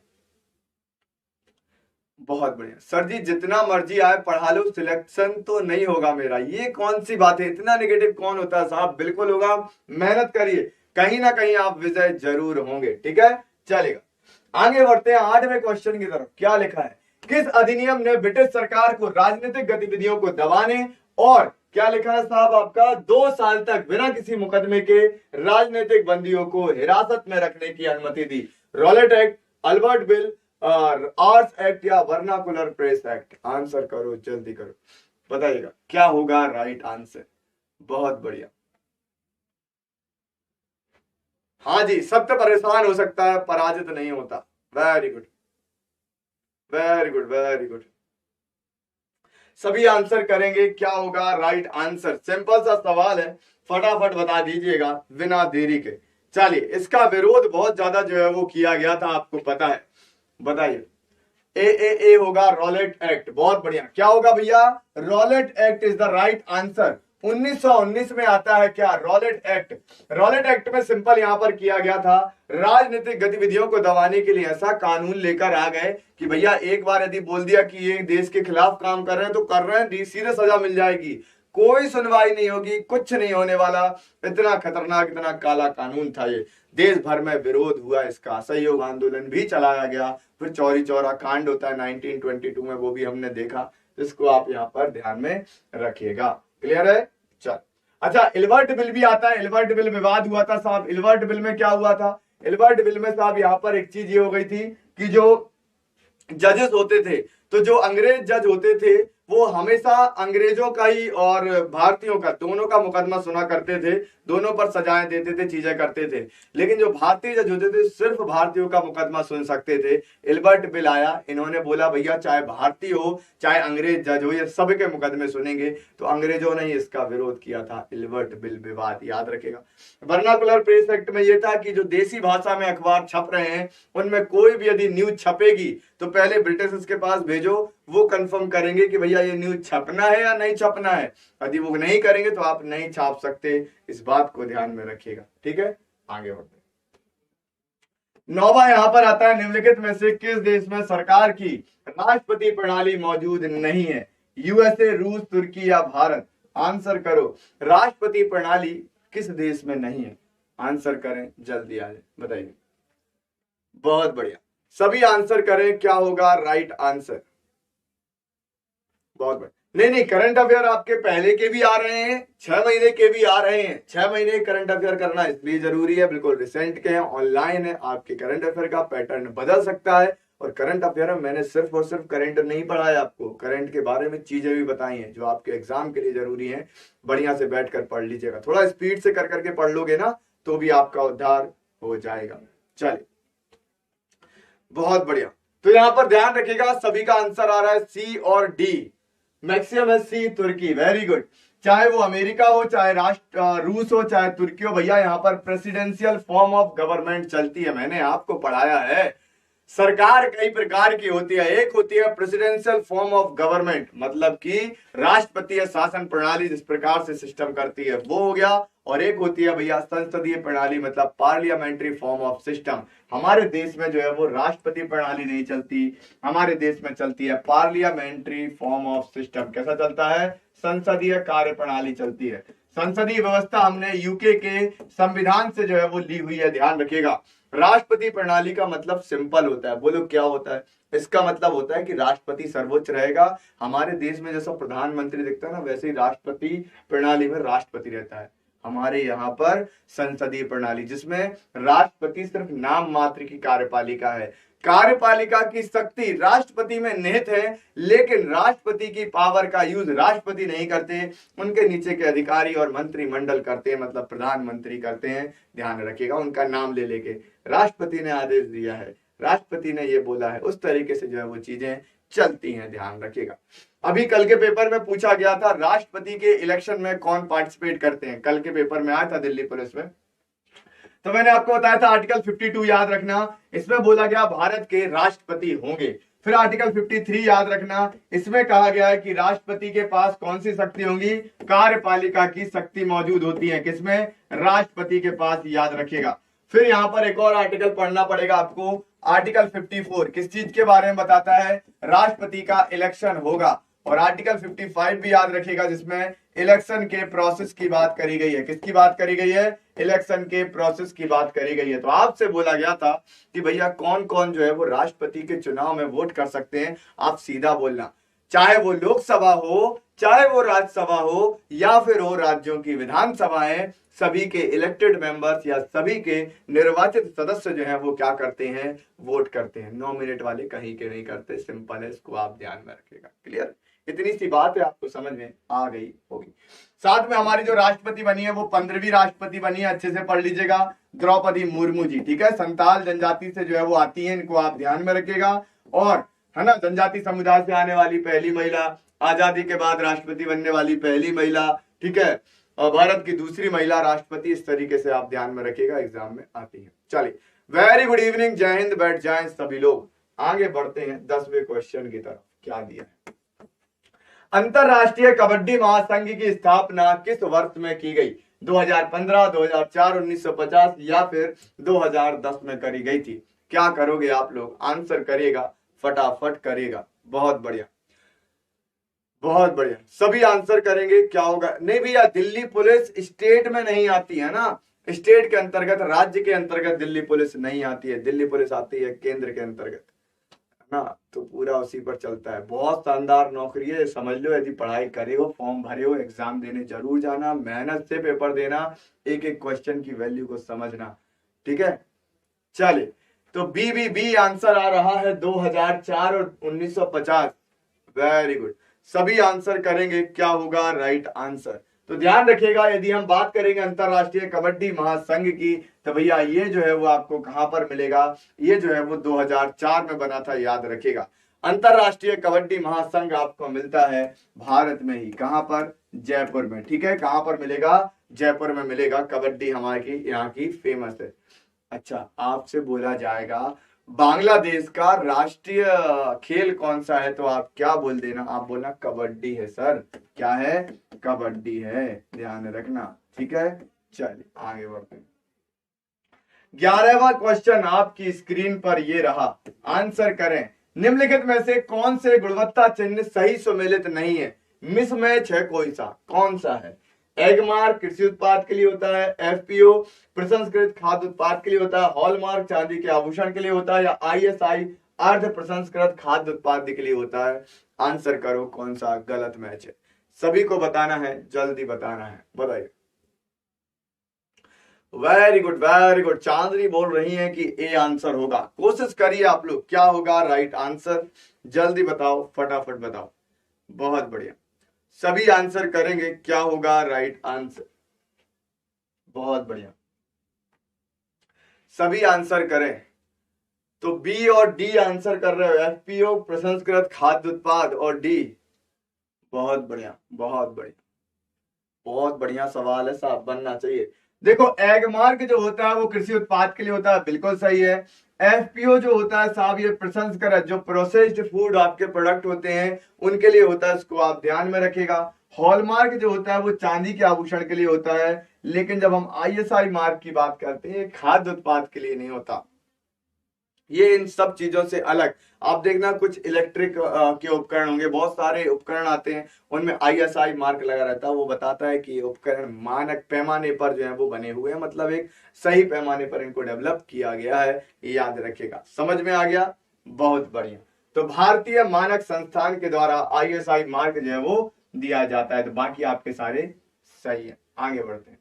बहुत बढ़िया। सर जी जितना मर्जी आए पढ़ा लो, सिलेक्शन तो नहीं होगा मेरा, ये कौन सी बात है, इतना नेगेटिव कौन होता है साहब, बिल्कुल होगा, मेहनत करिए, कहीं ना कहीं आप विजय जरूर होंगे। ठीक है, चलेगा, आगे बढ़ते हैं 8वें क्वेश्चन की तरफ। क्या लिखा है, किस अधिनियम ने ब्रिटिश सरकार को राजनीतिक गतिविधियों को दबाने और क्या लिखा है साहब आपका, 2 साल तक बिना किसी मुकदमे के राजनीतिक बंदियों को हिरासत में रखने की अनुमति दी? Rowlatt Act, Albert Bill, Arms Act या वर्नाकुलर प्रेस एक्ट? आंसर करो, जल्दी करो, बताइएगा क्या होगा राइट आंसर। बहुत बढ़िया, हाँ जी, सत्य परेशान हो सकता है, पराजित नहीं होता। Very good very good very good, सभी आंसर करेंगे, क्या होगा राइट आंसर? सिंपल सा सवाल है, फटाफट बता दीजिएगा बिना देरी के। चलिए, इसका विरोध बहुत ज्यादा जो है वो किया गया था, आपको पता है, बताइए। ए होगा रॉलेट एक्ट, बहुत बढ़िया। क्या होगा भैया, Rowlatt act is the right answer. 1919 में आता है क्या, रॉलेट एक्ट। रॉलेट एक्ट में सिंपल यहां पर किया गया था, राजनीतिक गतिविधियों को दबाने के लिए ऐसा कानून लेकर आ गए कि भैया एक बार यदि बोल दिया कि ये देश के खिलाफ काम कर रहे हैं तो कर रहे हैं, सीधे सजा मिल जाएगी, कोई सुनवाई नहीं होगी, कुछ नहीं होने वाला। इतना खतरनाक, इतना काला कानून था ये। देश भर में विरोध हुआ इसका, असहयोग आंदोलन भी चलाया गया, फिर चौरी चौरा कांड होता है 1922 में, वो भी हमने देखा, इसको आप यहाँ पर ध्यान में रखिएगा। क्लियर है, चल। अच्छा, इल्बर्ट बिल भी आता है, इल्बर्ट बिल विवाद हुआ था साहब। इल्बर्ट बिल में क्या हुआ था, इल्बर्ट बिल में साहब यहाँ पर एक चीज ये हो गई थी कि जो जजेस होते थे, तो जो अंग्रेज जज होते थे वो हमेशा अंग्रेजों का ही और भारतीयों का, दोनों का मुकदमा सुना करते थे, दोनों पर सजाएं देते थे, चीजें करते थे। लेकिन जो भारतीय जज होते थे सिर्फ भारतीयों का मुकदमा सुन सकते थे। इल्बर्ट बिल आया, इन्होंने बोला भैया चाहे भारतीय हो चाहे अंग्रेज जज हो, ये सबके मुकदमे सुनेंगे। तो अंग्रेजों ने इसका विरोध किया था, इल्बर्ट बिल विवाद, याद रखेगा। वर्नाकुलर प्रेस एक्ट में यह था कि जो देसी भाषा में अखबार छप रहे हैं उनमें कोई भी यदि न्यूज छपेगी तो पहले ब्रिटिश के पास भेजो, वो कंफर्म करेंगे कि भैया ये न्यूज छपना है या नहीं छपना है। यदि वो नहीं करेंगे तो आप नहीं छाप सकते, इस बात को ध्यान में रखिएगा। ठीक है, आगे बढ़ते। 9वां यहां पर आता है, निम्नलिखित में से किस देश में सरकार की राष्ट्रपति प्रणाली मौजूद नहीं है? यूएसए, रूस, तुर्की या भारत? आंसर करो, राष्ट्रपति प्रणाली किस देश में नहीं है? आंसर करें, जल्दी आ जाए, बताइए। बहुत बढ़िया, सभी आंसर करें, क्या होगा राइट आंसर? बहुत बढ़िया। नहीं, करंट अफेयर आपके पहले के भी आ रहे हैं, 6 महीने के भी आ रहे हैं। 6 महीने करंट अफेयर करना इसलिए जरूरी है, बिल्कुल रिसेंट के हैं, ऑनलाइन है, आपके करंट अफेयर का पैटर्न बदल सकता है। और करंट अफेयर में मैंने सिर्फ और सिर्फ करंट नहीं पढ़ाया, आपको करंट के बारे में चीजें भी बताई हैं जो आपके एग्जाम के लिए जरूरी है। बढ़िया से बैठ कर पढ़ लीजिएगा, थोड़ा स्पीड से कर करके पढ़ लोगे ना तो भी आपका उद्धार हो जाएगा। चलिए, बहुत बढ़िया। तो यहां पर ध्यान रखिएगा, सभी का आंसर आ रहा है सी और डी, मैक्सिमम है सी, तुर्की। वेरी गुड, चाहे वो अमेरिका हो, चाहे रूस हो, चाहे तुर्की हो, भैया यहाँ पर प्रेसिडेंशियल फॉर्म ऑफ गवर्नमेंट चलती है, मैंने आपको पढ़ाया है। सरकार कई प्रकार की होती है। एक होती है प्रेसिडेंशियल फॉर्म ऑफ गवर्नमेंट, मतलब कि राष्ट्रपतीय शासन प्रणाली जिस प्रकार से सिस्टम करती है वो हो गया। और एक होती है भैया संसदीय प्रणाली, मतलब पार्लियामेंट्री फॉर्म ऑफ सिस्टम। हमारे देश में जो है वो राष्ट्रपति प्रणाली नहीं चलती, हमारे देश में चलती है पार्लियामेंट्री फॉर्म ऑफ सिस्टम। कैसा चलता है? संसदीय कार्य प्रणाली चलती है। संसदीय व्यवस्था हमने यूके के संविधान से जो है वो ली हुई है, ध्यान रखिएगा। राष्ट्रपति प्रणाली का मतलब सिंपल होता है, बोलो क्या होता है? इसका मतलब होता है कि राष्ट्रपति सर्वोच्च रहेगा। हमारे देश में जैसा प्रधानमंत्री दिखता है ना, वैसे ही राष्ट्रपति प्रणाली में राष्ट्रपति रहता है। हमारे यहाँ पर संसदीय प्रणाली जिसमें राष्ट्रपति सिर्फ नाम मात्र की कार्यपालिका है। कार्यपालिका की शक्ति राष्ट्रपति में निहित है, लेकिन राष्ट्रपति की पावर का यूज राष्ट्रपति नहीं करते, उनके नीचे के अधिकारी और मंत्रिमंडल करते हैं, मतलब प्रधानमंत्री करते हैं। ध्यान रखिएगा, उनका नाम ले लेके राष्ट्रपति ने आदेश दिया है, राष्ट्रपति ने ये बोला है, उस तरीके से जो है वो चीजें चलती हैं। ध्यान रखिएगा। अभी कल के पेपर में पूछा गया था राष्ट्रपति के इलेक्शन में कौन पार्टिसिपेट करते हैं, कल के पेपर में आया था दिल्ली पुलिस में। तो मैंने आपको बताया था आर्टिकल 52 याद रखना, इसमें बोला गया भारत के राष्ट्रपति होंगे। फिर आर्टिकल 53 याद रखना, इसमें कहा गया है कि राष्ट्रपति के पास कौन सी शक्ति होंगी? कार्यपालिका की शक्ति मौजूद होती है। किसमें? राष्ट्रपति के पास, याद रखिएगा। फिर यहां पर एक और आर्टिकल पढ़ना पड़ेगा आपको, आर्टिकल 54 किस चीज के बारे में बताता है? राष्ट्रपति का इलेक्शन होगा। और आर्टिकल 55 भी याद रखिएगा, जिसमें इलेक्शन के प्रोसेस की बात करी गई है। किसकी बात करी गई है? इलेक्शन के प्रोसेस की बात करी गई है। तो आपसे बोला गया था कि भैया कौन कौन जो है वो राष्ट्रपति के चुनाव में वोट कर सकते हैं। आप सीधा बोलना, चाहे वो लोकसभा हो, चाहे वो राज्यसभा हो, या फिर हो राज्यों की विधानसभाएं, सभी के इलेक्टेड मेंबर्स या सभी के निर्वाचित सदस्य जो है वो क्या करते हैं? वोट करते हैं। 9 मिनट वाले कहीं के नहीं करते, सिंपल है, इसको आप ध्यान में रखिएगा। क्लियर? इतनी सी बात है, आपको समझ में आ गई होगी। साथ में हमारी जो राष्ट्रपति बनी है वो 15वीं राष्ट्रपति बनी है, अच्छे से पढ़ लीजिएगा, द्रौपदी मुर्मू जी। ठीक है, संताल जनजाति से जो है वो आती है, इनको आप ध्यान में रखिएगा। और है ना, जनजाति समुदाय से आने वाली पहली महिला, आजादी के बाद राष्ट्रपति बनने वाली पहली महिला। ठीक है, और भारत की दूसरी महिला राष्ट्रपति। इस तरीके से आप ध्यान में रखिएगा, एग्जाम में आती है। चलिए, वेरी गुड इवनिंग, जय हिंद, बैठ जाएं सभी लोग। आगे बढ़ते हैं 10वें क्वेश्चन की तरफ। क्या दिया है? अंतरराष्ट्रीय कबड्डी महासंघ की स्थापना किस वर्ष में की गई? 2015, 2004, 1950 या फिर 2010 में करी गई थी? क्या करोगे आप लोग? आंसर करिएगा, फटाफट करिएगा। बहुत बढ़िया, बहुत बढ़िया, सभी आंसर करेंगे। क्या होगा? नहीं भैया, दिल्ली पुलिस स्टेट में नहीं आती है ना, स्टेट के अंतर्गत, राज्य के अंतर्गत दिल्ली पुलिस नहीं आती है। दिल्ली पुलिस आती है केंद्र के अंतर्गत ना, तो पूरा उसी पर चलता है। बहुत शानदार नौकरी है, समझ लो। यदि पढ़ाई करे हो, फॉर्म भरे हो, एग्जाम देने जरूर जाना, मेहनत से पेपर देना, एक एक क्वेश्चन की वैल्यू को समझना। ठीक है, चलिए, तो बी आंसर आ रहा है 2004 और 1950। वेरी गुड, सभी आंसर करेंगे। क्या होगा राइट आंसर? तो ध्यान रखिएगा, यदि हम बात करेंगे अंतरराष्ट्रीय कबड्डी महासंघ की, तो भैया ये जो है वो आपको कहां पर मिलेगा? ये जो है वो 2004 में बना था, याद रखिएगा। अंतरराष्ट्रीय कबड्डी महासंघ आपको मिलता है भारत में ही। कहां पर? जयपुर में। ठीक है, कहां पर मिलेगा? जयपुर में मिलेगा। कबड्डी हमारी यहाँ की फेमस है। अच्छा, आपसे बोला जाएगा बांग्लादेश का राष्ट्रीय खेल कौन सा है, तो आप क्या बोल देना? आप बोलना कबड्डी है सर। क्या है? कबड्डी है, ध्यान रखना। ठीक है, चलिए आगे बढ़ते हैं। 11वां क्वेश्चन आपकी स्क्रीन पर ये रहा, आंसर करें। निम्नलिखित में से कौन से गुणवत्ता चिन्ह सही सुमेलित नहीं है? मिसमैच है कोई सा, कौन सा है? एगमार्क कृषि उत्पाद के लिए होता है, एफपीओ प्रसंस्कृत खाद्य उत्पाद के लिए होता है, हॉलमार्क चांदी के आभूषण के लिए होता है, या आईएसआई अर्ध प्रसंस्कृत खाद्य उत्पाद के लिए होता है? आंसर करो, कौन सा गलत मैच है? सभी को बताना है, जल्दी बताना है, बताइए। वेरी गुड, वेरी गुड, चांदनी बोल रही है कि ए आंसर होगा। कोशिश करिए आप लोग, क्या होगा राइट आंसर? जल्दी बताओ, फटाफट बताओ। बहुत बढ़िया, सभी आंसर करेंगे। क्या होगा राइट आंसर? बहुत बढ़िया, सभी आंसर करें। तो बी और डी आंसर कर रहे हो, एफपीओ प्रसंस्कृत खाद्य उत्पाद, और डी। बहुत बढ़िया, बहुत बढ़िया, बहुत बढ़िया सवाल है, साहब बनना चाहिए। देखो एग मार्क जो होता है वो कृषि उत्पाद के लिए होता है, बिल्कुल सही है। एफपीओ जो होता है साहब ये प्रसंस्करण, जो प्रोसेस्ड फूड आपके प्रोडक्ट होते हैं उनके लिए होता है, इसको आप ध्यान में रखिएगा। हॉलमार्क जो होता है वो चांदी के आभूषण के लिए होता है, लेकिन जब हम आईएसआई मार्क की बात करते हैं खाद्य उत्पाद के लिए नहीं होता। ये इन सब चीजों से अलग। आप देखना कुछ इलेक्ट्रिक के उपकरण होंगे, बहुत सारे उपकरण आते हैं उनमें आईएसआई मार्क लगा रहता है, वो बताता है कि ये उपकरण मानक पैमाने पर जो है वो बने हुए हैं, मतलब एक सही पैमाने पर इनको डेवलप किया गया है। ये याद रखिएगा। समझ में आ गया? बहुत बढ़िया। तो भारतीय मानक संस्थान के द्वारा आईएसआई मार्क जो है वो दिया जाता है। तो बाकी आपके सारे सही है। आगे बढ़ते हैं।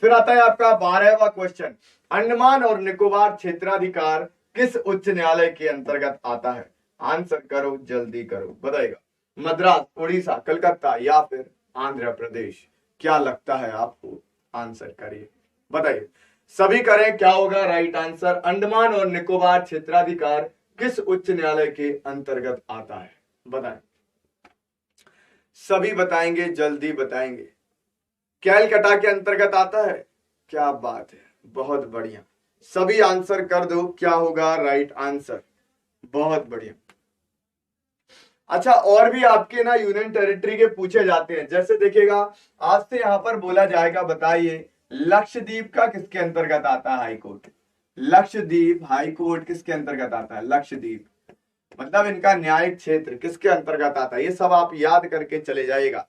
फिर आता है आपका 12वां क्वेश्चन, अंडमान और निकोबार क्षेत्राधिकार किस उच्च न्यायालय के अंतर्गत आता है? आंसर करो, जल्दी करो, बताइएगा। मद्रास, उड़ीसा, कलकत्ता या फिर आंध्र प्रदेश? क्या लगता है आपको? आंसर करिए, बताइए। सभी करें, क्या होगा राइट आंसर? अंडमान और निकोबार क्षेत्राधिकार किस उच्च न्यायालय के अंतर्गत आता है? बताएं, सभी बताएंगे, जल्दी बताएंगे। कैलकटा के अंतर्गत आता है। क्या बात है, बहुत बढ़िया। सभी आंसर कर दो, क्या होगा राइट आंसर? बहुत बढ़िया। अच्छा, और भी आपके ना यूनियन टेरिटरी के पूछे जाते हैं, जैसे देखिएगा आज से यहां पर बोला जाएगा, बताइए लक्षद्वीप का किसके अंतर्गत आता है हाईकोर्ट? लक्षद्वीप हाईकोर्ट किसके अंतर्गत आता है? लक्षद्वीप मतलब इनका न्यायिक क्षेत्र किसके अंतर्गत आता है? ये सब आप याद करके चले जाइएगा।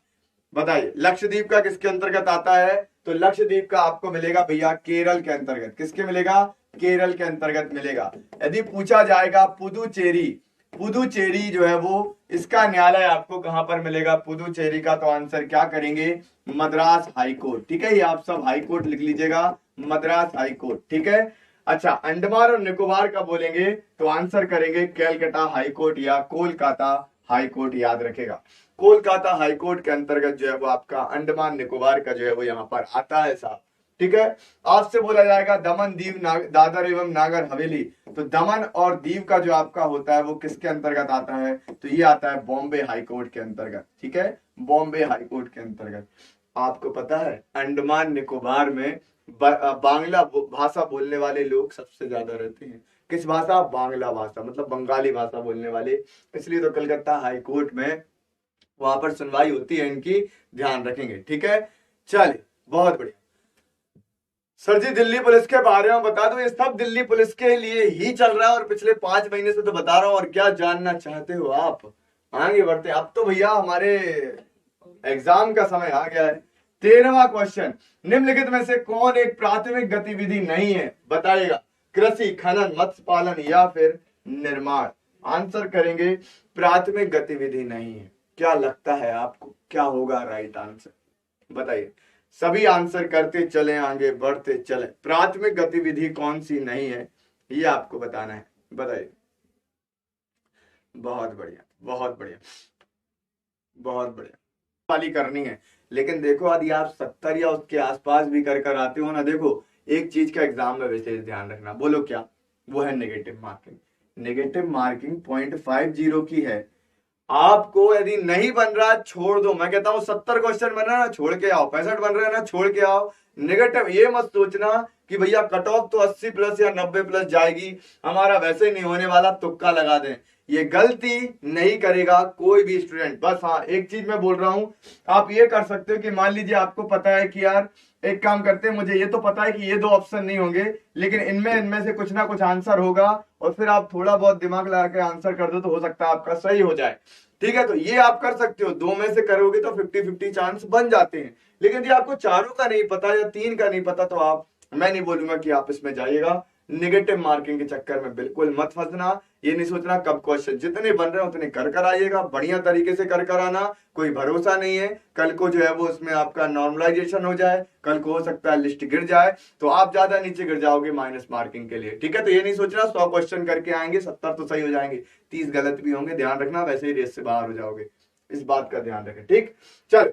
बताइए लक्षद्वीप का किसके अंतर्गत आता है? तो लक्षद्वीप का आपको मिलेगा भैया केरल के अंतर्गत। किसके मिलेगा? केरल के अंतर्गत मिलेगा। यदि पूछा जाएगा पुदुचेरी, पुदुचेरी जो है वो इसका न्यायालय आपको कहां पर मिलेगा? पुदुचेरी का तो आंसर क्या करेंगे? मद्रास हाईकोर्ट। ठीक है, ये आप सब हाईकोर्ट लिख लीजिएगा, मद्रास हाईकोर्ट। ठीक है। अच्छा, अंडमान और निकोबार का बोलेंगे तो आंसर करेंगे कैलकटा हाईकोर्ट या कोलकाता हाईकोर्ट। याद रखेगा, कोलकाता हाईकोर्ट के अंतर्गत जो है वो आपका अंडमान निकोबार का जो है वो यहां पर आता है साहब। ठीक है। आपसे बोला जाएगा दमन, दीव, दादर एवं नागर हवेली, तो दमन और दीव का जो आपका होता है वो किसके अंतर्गत आता है? तो ये आता है बॉम्बे हाईकोर्ट के अंतर्गत। ठीक है, बॉम्बे हाईकोर्ट के अंतर्गत। आपको पता है अंडमान निकोबार में बांग्ला भाषा बोलने वाले लोग सबसे ज्यादा रहते हैं। किस भाषा? बांग्ला भाषा, मतलब बंगाली भाषा बोलने वाले। इसलिए तो कलकत्ता हाईकोर्ट में वहां पर सुनवाई होती है इनकी, ध्यान रखेंगे। ठीक है, चलिए बहुत बढ़िया। सर जी दिल्ली पुलिस के बारे में बता दो, ये सब दिल्ली पुलिस के लिए ही चल रहा है और पिछले 5 महीने से तो बता रहा हूं। और क्या जानना चाहते हो आप? आगे बढ़ते। अब तो भैया हमारे एग्जाम का समय आ गया है। 13वां क्वेश्चन, निम्नलिखित में से कौन एक प्राथमिक गतिविधि नहीं है? बताइएगा। कृषि, खनन, मत्स्य पालन या फिर निर्माण? आंसर करेंगे प्राथमिक गतिविधि नहीं है। क्या लगता है आपको, क्या होगा राइट आंसर? बताइए। सभी आंसर करते चले, आगे बढ़ते चले। प्राथमिक गतिविधि कौन सी नहीं है ये आपको बताना है, बताइए। बहुत बढ़िया, बहुत बढ़िया, बहुत बढ़िया वाली करनी है। लेकिन देखो यदि आप 70 या उसके आसपास भी कर आते हो ना, देखो एक चीज का एग्जाम में विशेष ध्यान रखना। बोलो क्या? वो है नेगेटिव मार्किंग। नेगेटिव मार्किंग 0.50 की है। आपको यदि नहीं बन रहा छोड़ दो। मैं कहता हूं 70 क्वेश्चन बन रहा है ना, छोड़ के आओ। 65 बन रहे हैं ना, छोड़ के आओ। नेगेटिव ये मत सोचना कि भैया कट ऑफ तो 80 प्लस या 90 प्लस जाएगी, हमारा वैसे नहीं होने वाला, तुक्का लगा दें। ये गलती नहीं करेगा कोई भी स्टूडेंट। बस हाँ, एक चीज मैं बोल रहा हूं, आप ये कर सकते हो कि मान लीजिए आपको पता है कि यार एक काम करते हैं, मुझे ये तो पता है कि ये 2 ऑप्शन नहीं होंगे, लेकिन इनमें से कुछ ना कुछ आंसर होगा, और फिर आप थोड़ा बहुत दिमाग लगा के आंसर कर दो तो हो सकता है आपका सही हो जाए। ठीक है, तो ये आप कर सकते हो। 2 में से करोगे तो 50-50 चांस बन जाते हैं। लेकिन यदि आपको चारों का नहीं पता या 3 का नहीं पता, तो आप, मैं नहीं बोलूंगा कि आप इसमें जाइएगा। निगेटिव मार्किंग के चक्कर में बिल्कुल मत फंसना। ये नहीं सोचना कब क्वेश्चन जितने बन रहे हैं उतने कर आइएगा, बढ़िया तरीके से कर आना। कोई भरोसा नहीं है, कल को जो है वो उसमें आपका नॉर्मलाइजेशन हो जाए, कल को हो सकता है लिस्ट गिर जाए, तो आप ज्यादा नीचे गिर जाओगे माइनस मार्किंग के लिए। ठीक है, तो ये नहीं सोचना 100 क्वेश्चन करके आएंगे 70 तो सही हो जाएंगे, 30 गलत भी होंगे, ध्यान रखना, वैसे ही रेस से बाहर हो जाओगे। इस बात का ध्यान रखें। ठीक, चल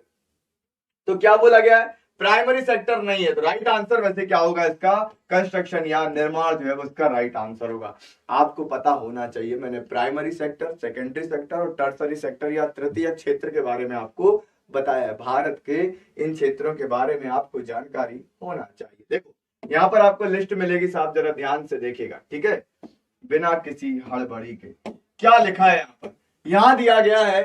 तो क्या बोला गया है? प्राइमरी सेक्टर नहीं है, तो राइट आंसर वैसे क्या होगा इसका? कंस्ट्रक्शन या निर्माण जो है वो इसका राइट आंसर होगा। आपको पता होना चाहिए, मैंने प्राइमरी सेक्टर, सेकेंडरी सेक्टर और टर्सरी सेक्टर या तृतीय क्षेत्र के बारे में आपको बताया है। भारत के इन क्षेत्रों के बारे में आपको जानकारी होना चाहिए। देखो यहाँ पर आपको लिस्ट मिलेगी साहब, जरा ध्यान से देखिएगा, ठीक है, बिना किसी हड़बड़ी के। क्या लिखा है यहाँ पर? यहाँ दिया गया है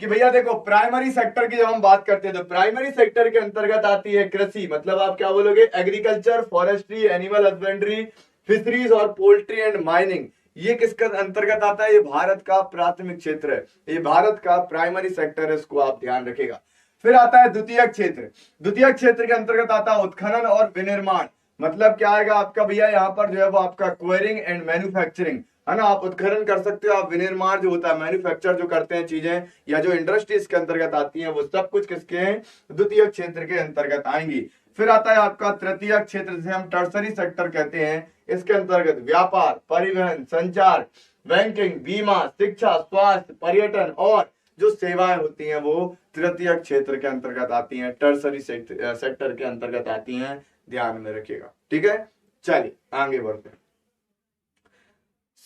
कि भैया देखो, प्राइमरी सेक्टर की जब हम बात करते हैं तो प्राइमरी सेक्टर के अंतर्गत आती है कृषि, मतलब आप क्या बोलोगे, agriculture, forestry, animal husbandry, fisheries और पोल्ट्री एंड माइनिंग। ये किसके अंतर्गत आता है? ये भारत का प्राथमिक क्षेत्र है, ये भारत का प्राइमरी सेक्टर है, इसको आप ध्यान रखेगा। फिर आता है द्वितीयक क्षेत्र। द्वितीयक क्षेत्र के अंतर्गत आता है उत्खनन और विनिर्माण, मतलब क्या आएगा आपका भैया यहाँ पर जो है वो आपका क्वेरिंग एंड मैन्युफैक्चरिंग, है ना। आप उत्खनन कर सकते हो, आप विनिर्माण जो होता है, मैन्युफैक्चर जो करते हैं चीजें या जो इंडस्ट्रीज के अंतर्गत आती हैं, वो सब कुछ किसके हैं? द्वितीय क्षेत्र के अंतर्गत आएंगी। फिर आता है आपका तृतीय क्षेत्र, जिसे हम टर्सरी सेक्टर कहते हैं। इसके अंतर्गत व्यापार, परिवहन, संचार, बैंकिंग, बीमा, शिक्षा, स्वास्थ्य, पर्यटन और जो सेवाएं होती हैं वो तृतीय क्षेत्र के अंतर्गत आती हैं, टर्सरी सेक्टर के अंतर्गत आती हैं, ध्यान में रखिएगा, ठीक है। चलिए आगे बढ़ते हैं।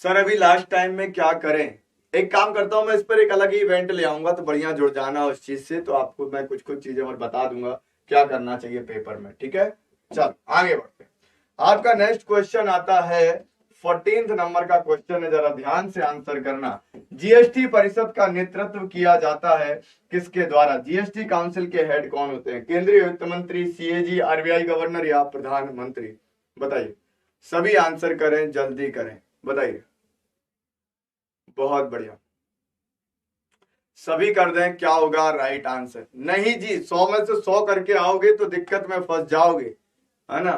सर अभी लास्ट टाइम में क्या करें? एक काम करता हूं, मैं इस पर एक अलग ही इवेंट ले आऊंगा, तो बढ़िया जुड़ जाना उस चीज से, तो आपको मैं कुछ कुछ चीजें और बता दूंगा क्या करना चाहिए पेपर में, ठीक है। चल आगे बढ़ते हैं। आपका नेक्स्ट क्वेश्चन आता है 14th नंबर का क्वेश्चन है, जरा ध्यान से आंसर करना। जीएसटी परिषद का नेतृत्व किया जाता है किसके द्वारा? जीएसटी काउंसिल के हेड कौन होते हैं? केंद्रीय वित्त मंत्री, सीएजी, आरबीआई गवर्नर या प्रधानमंत्री? बताइए, सभी आंसर करें, जल्दी करें, बताइए। बहुत बढ़िया, सभी कर दें। क्या होगा राइट आंसर? नहीं जी, 100 में से 100 करके आओगे तो दिक्कत में फंस जाओगे, है ना।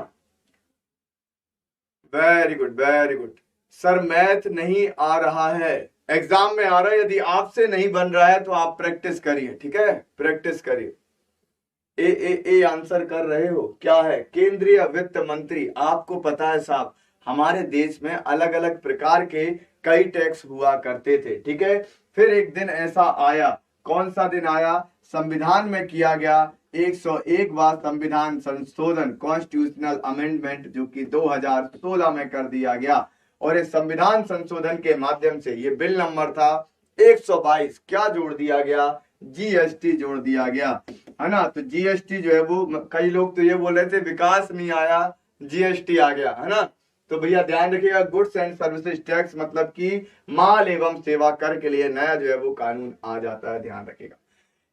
Very good very good. Sir math नहीं आ रहा है, एग्जाम में आ रहा है, यदि आपसे नहीं बन रहा है तो आप प्रैक्टिस करिए, ठीक है, प्रैक्टिस करिए। ए आंसर कर रहे हो? क्या है? केंद्रीय वित्त मंत्री। आपको पता है साहब, हमारे देश में अलग अलग प्रकार के कई टैक्स हुआ करते थे, ठीक है। फिर एक दिन ऐसा आया, कौन सा दिन आया? संविधान में किया गया 101वां संविधान संशोधन, कॉन्स्टिट्यूशनल अमेंडमेंट, जो कि 2016 में कर दिया गया। और इस संविधान संशोधन के माध्यम से, ये बिल नंबर था 122, क्या जोड़ दिया गया? जीएसटी जोड़ दिया गया, है ना। तो जीएसटी जो है वो, कई लोग तो ये बोल रहे थे विकास नहीं आया, जीएसटी आ गया, है ना। तो भैया ध्यान रखिएगा, गुड्स एंड सर्विसेज टैक्स मतलब कि माल एवं सेवा कर के लिए नया जो है वो कानून आ जाता है, ध्यान रखिएगा।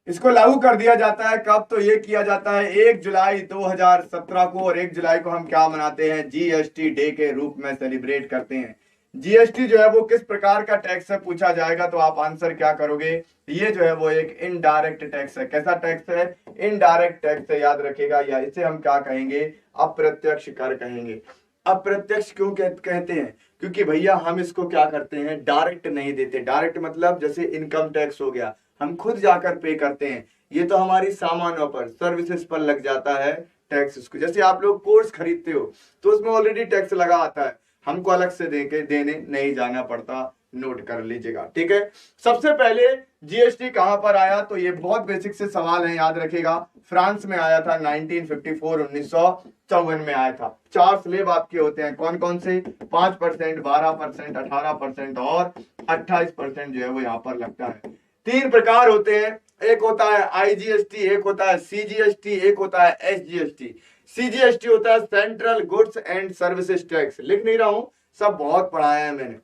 इसको लागू कर दिया जाता है कब? तो ये किया जाता है 1 जुलाई 2017 को, और 1 जुलाई को हम क्या मनाते हैं? जीएसटी डे के रूप में सेलिब्रेट करते हैं। जीएसटी जो है वो किस प्रकार का टैक्स है पूछा जाएगा तो आप आंसर क्या करोगे? ये जो है वो एक इनडायरेक्ट टैक्स है। कैसा टैक्स है? इनडायरेक्ट टैक्स है, याद रखिएगा, या इसे हम क्या कहेंगे? अप्रत्यक्ष कर कहेंगे। अप्रत्यक्ष क्यों कहते हैं? क्योंकि भैया हम इसको क्या करते हैं? डायरेक्ट नहीं देते। डायरेक्ट मतलब जैसे इनकम टैक्स हो गया, हम खुद जाकर पे करते हैं, ये तो हमारी सामानों पर, सर्विसेज पर लग जाता है टैक्स। उसको जैसे आप लोग कोर्स खरीदते हो तो उसमें ऑलरेडी टैक्स लगा आता है, हमको अलग से देने नहीं जाना पड़ता, नोट कर लीजिएगा, ठीक है। सबसे पहले जीएसटी कहां पर आया? तो ये बहुत बेसिक से सवाल है, याद रखिएगा। फ्रांस में आया था 1954, 1954 में आया था। 4 स्लेब आपके होते हैं, कौन कौन से? 5%, 12%, 18% और 28% जो है वो यहाँ पर लगता है। 3 प्रकार होते हैं, एक होता है आईजीएसटी, एक होता है सीजीएसटी, एक होता है एसजीएसटी। सीजीएसटी होता है central goods and services tax. लिख नहीं रहा हूं, सब बहुत पढ़ाया है मैंने।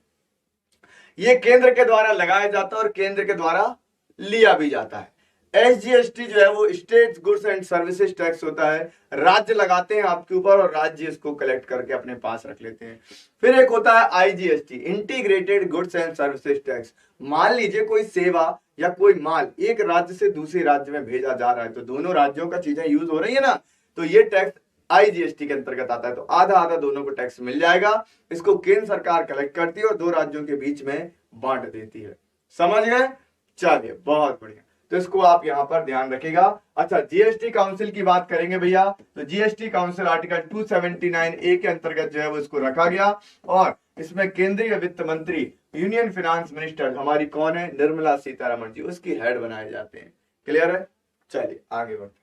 ये केंद्र के द्वारा लगाया जाता है और केंद्र के द्वारा लिया भी जाता है। एसजीएसटी जो है वो state goods and services tax होता है, राज्य लगाते हैं आपके ऊपर और राज्य इसको कलेक्ट करके अपने पास रख लेते हैं। फिर एक होता है IGST, integrated goods and services tax. मान लीजिए कोई सेवा या कोई माल एक राज्य से दूसरे राज्य में भेजा जा रहा है, तो दोनों राज्यों का चीजें यूज हो रही है ना, तो ये टैक्स आईजीएसटी के अंतर्गत आता है। तो आधा आधा दोनों को टैक्स मिल जाएगा। इसको केंद्र सरकार कलेक्ट करती है और 2 राज्यों के बीच में बांट देती है। समझ गए? चलिए बहुत बढ़िया, तो इसको आप यहां पर ध्यान रखिएगा। अच्छा, जीएसटी काउंसिल की बात करेंगे भैया, तो जीएसटी काउंसिल आर्टिकल 279A के अंतर्गत जो है वो इसको रखा गया, और इसमें केंद्रीय वित्त मंत्री, यूनियन फाइनेंस मिनिस्टर हमारी कौन है? निर्मला सीतारमण जी, उसकी हेड बनाए जाते हैं। क्लियर है? चलिए आगे बढ़ते हैं।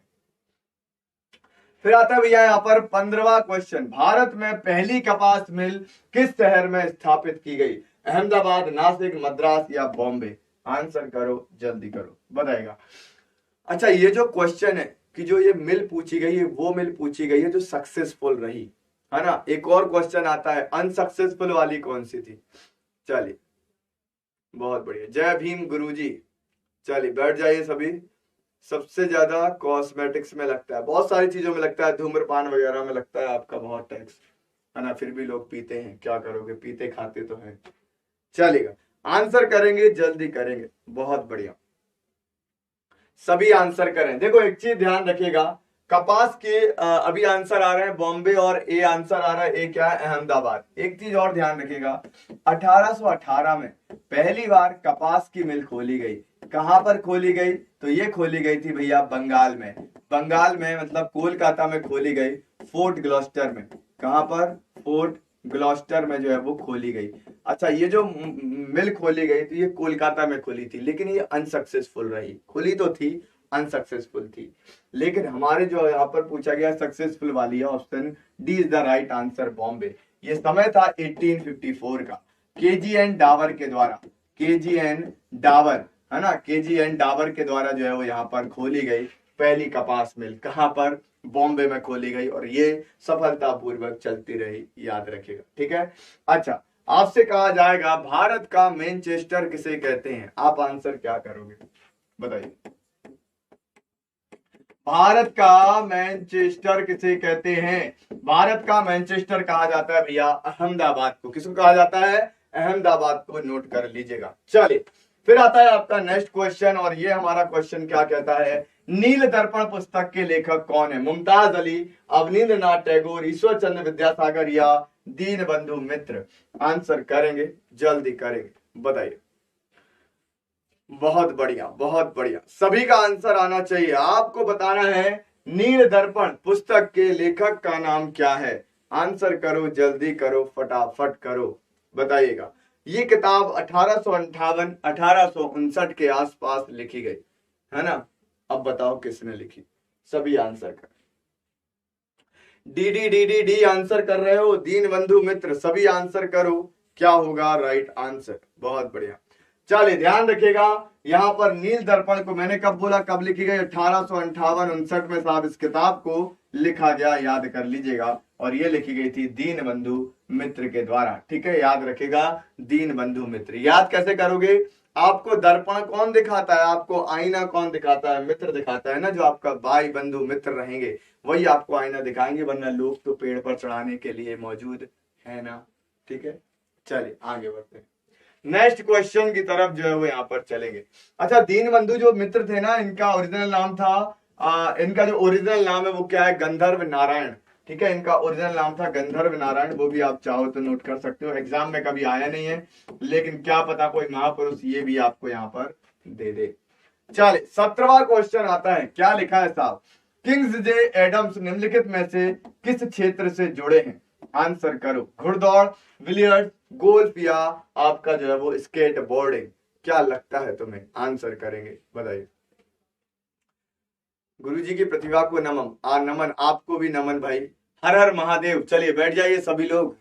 फिर आता है भैया यहाँ पर 15वां क्वेश्चन, भारत में पहली कपास मिल किस शहर में स्थापित की गई? अहमदाबाद, नासिक, मद्रास या बॉम्बे? आंसर करो, जल्दी करो, बताएगा। अच्छा, ये जो क्वेश्चन है कि जो ये मिल पूछी गई है वो मिल पूछी गई है जो सक्सेसफुल रही, है ना। एक और क्वेश्चन आता है अनसक्सेसफुल वाली कौन सी थी। चलिए बहुत बढ़िया, जय भीम गुरुजी। चलिए बैठ जाइए सभी। सबसे ज्यादा कॉस्मेटिक्स में लगता है, बहुत सारी चीजों में लगता है, धूम्रपान वगैरह में लगता है आपका बहुत टैक्स, है ना। फिर भी लोग पीते हैं, क्या करोगे, पीते खाते तो हैं। चलेगा, आंसर करेंगे, जल्दी करेंगे, बहुत बढ़िया। सभी आंसर करें। देखो एक चीज ध्यान रखिएगा, कपास के अभी आंसर आ रहे हैं बॉम्बे और ए आंसर आ रहा है, ए क्या है, अहमदाबाद। एक चीज और ध्यान रखिएगा, 1818 में पहली बार कपास की मिल खोली गई। कहां पर खोली गई, तो ये खोली गई थी भैया बंगाल में। बंगाल में मतलब कोलकाता में खोली गई, फोर्ट ग्लॉस्टर में। कहां पर, फोर्ट ग्लॉस्टर में जो है वो खोली गई। अच्छा, ये जो मिल खोली गई तो ये कोलकाता में खोली थी, लेकिन ये अनसक्सेसफुल रही। खुली तो थी, अनसक्सेसफुल थी। लेकिन हमारे जो यहाँ पर पूछा गया सक्सेसफुल वाली है, option D is the right answer, Bombay. ये समय था 1854 का, केजीएन डावर के द्वारा। केजीएन डावर, है ना, केजीएन डावर के द्वारा जो है वो यहाँ पर खोली गई पहली कपास मिल। कहां पर, बॉम्बे में खोली गई, और ये सफलतापूर्वक चलती रही, याद रखिएगा, ठीक है। अच्छा, आपसे कहा जाएगा भारत का मैनचेस्टर किसे कहते हैं, आप आंसर क्या करोगे बताइए। भारत का मैनचेस्टर किसे कहते हैं, भारत का मैनचेस्टर कहा जाता है भैया अहमदाबाद को। किसको कहा जाता है, अहमदाबाद को, नोट कर लीजिएगा। चलिए फिर आता है आपका नेक्स्ट क्वेश्चन, और ये हमारा क्वेश्चन क्या कहता है, नील दर्पण पुस्तक के लेखक कौन है, मुमताज अली, अवनींद्रनाथ टैगोर, ईश्वर चंद्र विद्यासागर या दीन बंधु मित्र। आंसर करेंगे, जल्दी करेंगे, बताइए। बहुत बढ़िया, बहुत बढ़िया, सभी का आंसर आना चाहिए। आपको बताना है नील दर्पण पुस्तक के लेखक का नाम क्या है। आंसर करो, जल्दी करो, फटाफट करो, बताइएगा। ये किताब 1858 1859 के आसपास लिखी गई, है ना। अब बताओ किसने लिखी, सभी आंसर कर। D D D D D answer कर रहे हो, दीन बंधु मित्र, सभी आंसर करो, क्या होगा राइट आंसर। बहुत बढ़िया। चलिए ध्यान रखिएगा, यहां पर नील दर्पण को मैंने कब बोला, कब लिखी गई, 1858-59 में साहब इस किताब को लिखा गया, याद कर लीजिएगा। और ये लिखी गई थी दीन बंधु मित्र के द्वारा, ठीक है, याद रखेगा, दीन बंधु मित्र। याद कैसे करोगे, आपको दर्पण कौन दिखाता है, आपको आईना कौन दिखाता है, मित्र दिखाता है ना, जो आपका भाई बंधु मित्र रहेंगे वही आपको आईना दिखाएंगे, वरना लोग तो पेड़ पर चढ़ाने के लिए मौजूद है ना, ठीक है। चलिए आगे बढ़ते हैं, नेक्स्ट क्वेश्चन की तरफ जो है वो यहाँ पर चलेंगे। अच्छा, दीन बंधु जो मित्र थे ना, इनका ओरिजिनल नाम था, इनका जो ओरिजिनल नाम है वो क्या है, गंधर्व नारायण, ठीक है। इनका ओरिजिनल नाम था गंधर्व नारायण, वो भी आप चाहो तो नोट कर सकते हो, एग्जाम में कभी आया नहीं है, लेकिन क्या पता कोई महापुरुष ये भी आपको यहाँ पर दे दे। चलिए 17वां क्वेश्चन आता है, क्या लिखा है साहब, किंग्स जे एडम्स निम्नलिखित में से किस क्षेत्र से जुड़े हैं। आंसर करो, घुड़दौड़, बिलियर्ड्स, गोल्फ या आपका जो है वो स्केट बोर्डिंग। क्या लगता है तुम्हें, आंसर करेंगे, बताइए। गुरुजी की प्रतिभा को नमन, आपको भी नमन भाई, हर हर महादेव। चलिए बैठ जाइए सभी लोग,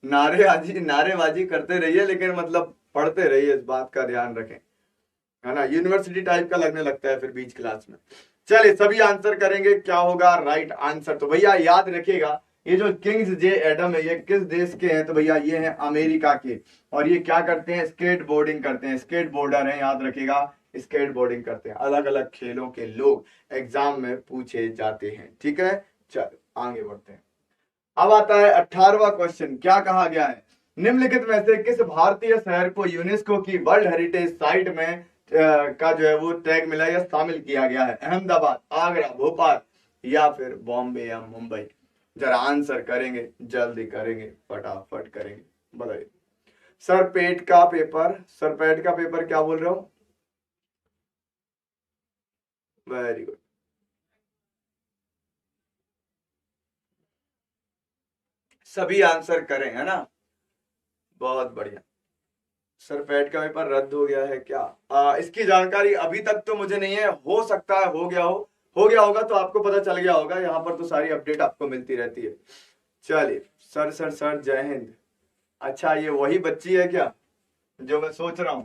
नारेबाजी करते रहिए, लेकिन मतलब पढ़ते रहिए, इस बात का ध्यान रखें, है ना, यूनिवर्सिटी टाइप का लगने लगता है फिर बीच क्लास में। चलिए सभी आंसर करेंगे, क्या होगा राइट आंसर। तो भैया याद रखिएगा, ये जो किंग्स जे एडम है ये किस देश के हैं, तो भैया ये हैं अमेरिका के, और ये क्या करते हैं, स्केट बोर्डिंग करते हैं, स्केट बोर्डर हैं, याद रखिएगा, स्केट बोर्डिंग करते हैं। अलग अलग खेलों के लोग एग्जाम में पूछे जाते हैं, ठीक है। चलो आगे बढ़ते हैं, अब आता है 18वां क्वेश्चन, क्या कहा गया है, निम्नलिखित में से किस भारतीय शहर को यूनेस्को की वर्ल्ड हेरिटेज साइट में का जो है वो टैग मिला या शामिल किया गया है, अहमदाबाद, आगरा, भोपाल या फिर बॉम्बे या मुंबई। जरा आंसर करेंगे, जल्दी करेंगे, फटाफट करेंगे, बताइए। सर पेट का पेपर, सर पेट का पेपर क्या बोल रहे हो, वेरी गुड। सभी आंसर करें, है ना, बहुत बढ़िया। सर पेट का पेपर रद्द हो गया है क्या, इसकी जानकारी अभी तक तो मुझे नहीं है, हो सकता है हो गया होगा तो आपको पता चल गया होगा, यहाँ पर तो सारी अपडेट आपको मिलती रहती है। चलिए सर सर सर जय हिंद। अच्छा, ये वही बच्ची है क्या जो मैं सोच रहा हूं।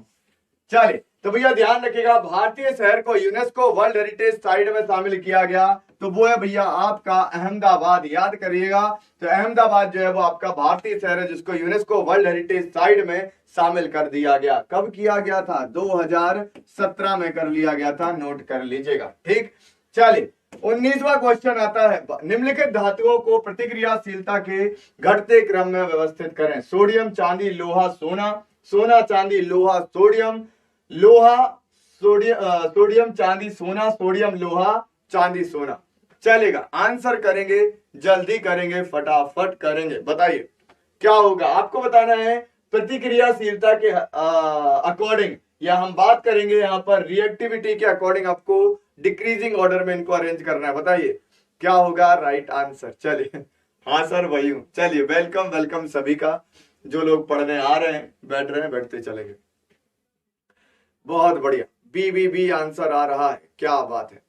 चलिए तो भैया ध्यान रखिएगा, भारतीय शहर को यूनेस्को वर्ल्ड हेरिटेज साइट में शामिल किया गया, तो वो है भैया आपका अहमदाबाद। याद करिएगा, तो अहमदाबाद जो है वो आपका भारतीय शहर है जिसको यूनेस्को वर्ल्ड हेरिटेज साइट में शामिल कर दिया गया। कब किया गया था? 2017 में कर लिया गया था, नोट कर लीजिएगा। ठीक, चलिए 19वां क्वेश्चन आता है, निम्नलिखित धातुओं को प्रतिक्रियाशीलता के घटते क्रम में व्यवस्थित करें। सोडियम, चांदी, लोहा, सोना, सोना, चांदी, लोहा, सोडियम, लोहा, सोडियम, चांदी, सोना, सोडियम, लोहा, चांदी, सोना। चलेगा, आंसर करेंगे, जल्दी करेंगे, फटाफट करेंगे। बताइए क्या होगा, आपको बताना है प्रतिक्रियाशीलता के अकॉर्डिंग, या हम बात करेंगे यहाँ पर रिएक्टिविटी के अकॉर्डिंग, आपको डिक्रीजिंग ऑर्डर में इनको अरेंज करना है। बताइए क्या होगा राइट आंसर। चलिए, हाँ सर वही हूं। चलिए, वेलकम वेलकम सभी का, जो लोग पढ़ने आ रहे हैं, बैठ रहे हैं, बैठते चलेंगे। बहुत बढ़िया, बी आंसर आ रहा है, क्या बात है।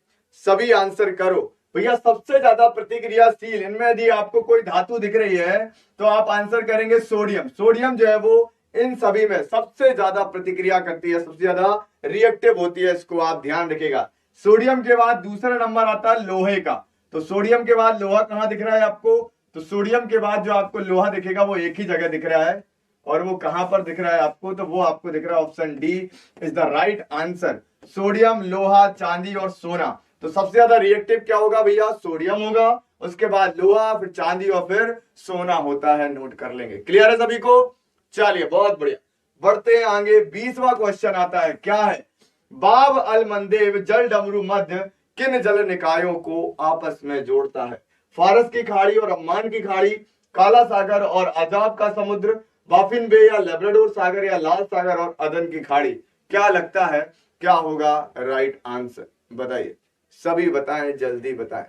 सभी आंसर करो भैया। सबसे ज्यादा प्रतिक्रियाशील इनमें यदि आपको कोई धातु दिख रही है तो आप आंसर करेंगे सोडियम। सोडियम जो है वो इन सभी में सबसे ज्यादा प्रतिक्रिया करती है, सबसे ज्यादा रिएक्टिव होती है, इसको आप ध्यान रखिएगा। सोडियम के बाद दूसरा नंबर आता है लोहे का, तो सोडियम के बाद लोहा कहां दिख रहा है आपको? तो सोडियम के बाद जो आपको लोहा दिखेगा वो एक ही जगह दिख रहा है, और वो कहां पर दिख रहा है आपको? तो वो आपको दिख रहा है option D is the right answer. Sodium, लोहा, चांदी और सोना। तो सबसे ज्यादा रिएक्टिव क्या होगा भैया? सोडियम होगा, उसके बाद लोहा, फिर चांदी और फिर सोना होता है। नोट कर लेंगे। क्लियर है सभी को? चलिए, बहुत बढ़िया, बढ़ते हैं आगे। 20वां क्वेश्चन आता है, क्या है? बाब अल मंदेब जल डमरू मध्य किन जल निकायों को आपस में जोड़ता है? फारस की खाड़ी और अम्मान की खाड़ी, काला सागर और अजाब का समुद्र, बाफिन बे या लेब्राडोर सागर या लाल सागर और अदन की खाड़ी। क्या लगता है क्या होगा राइट आंसर? बताइए, सभी बताएं, जल्दी बताएं।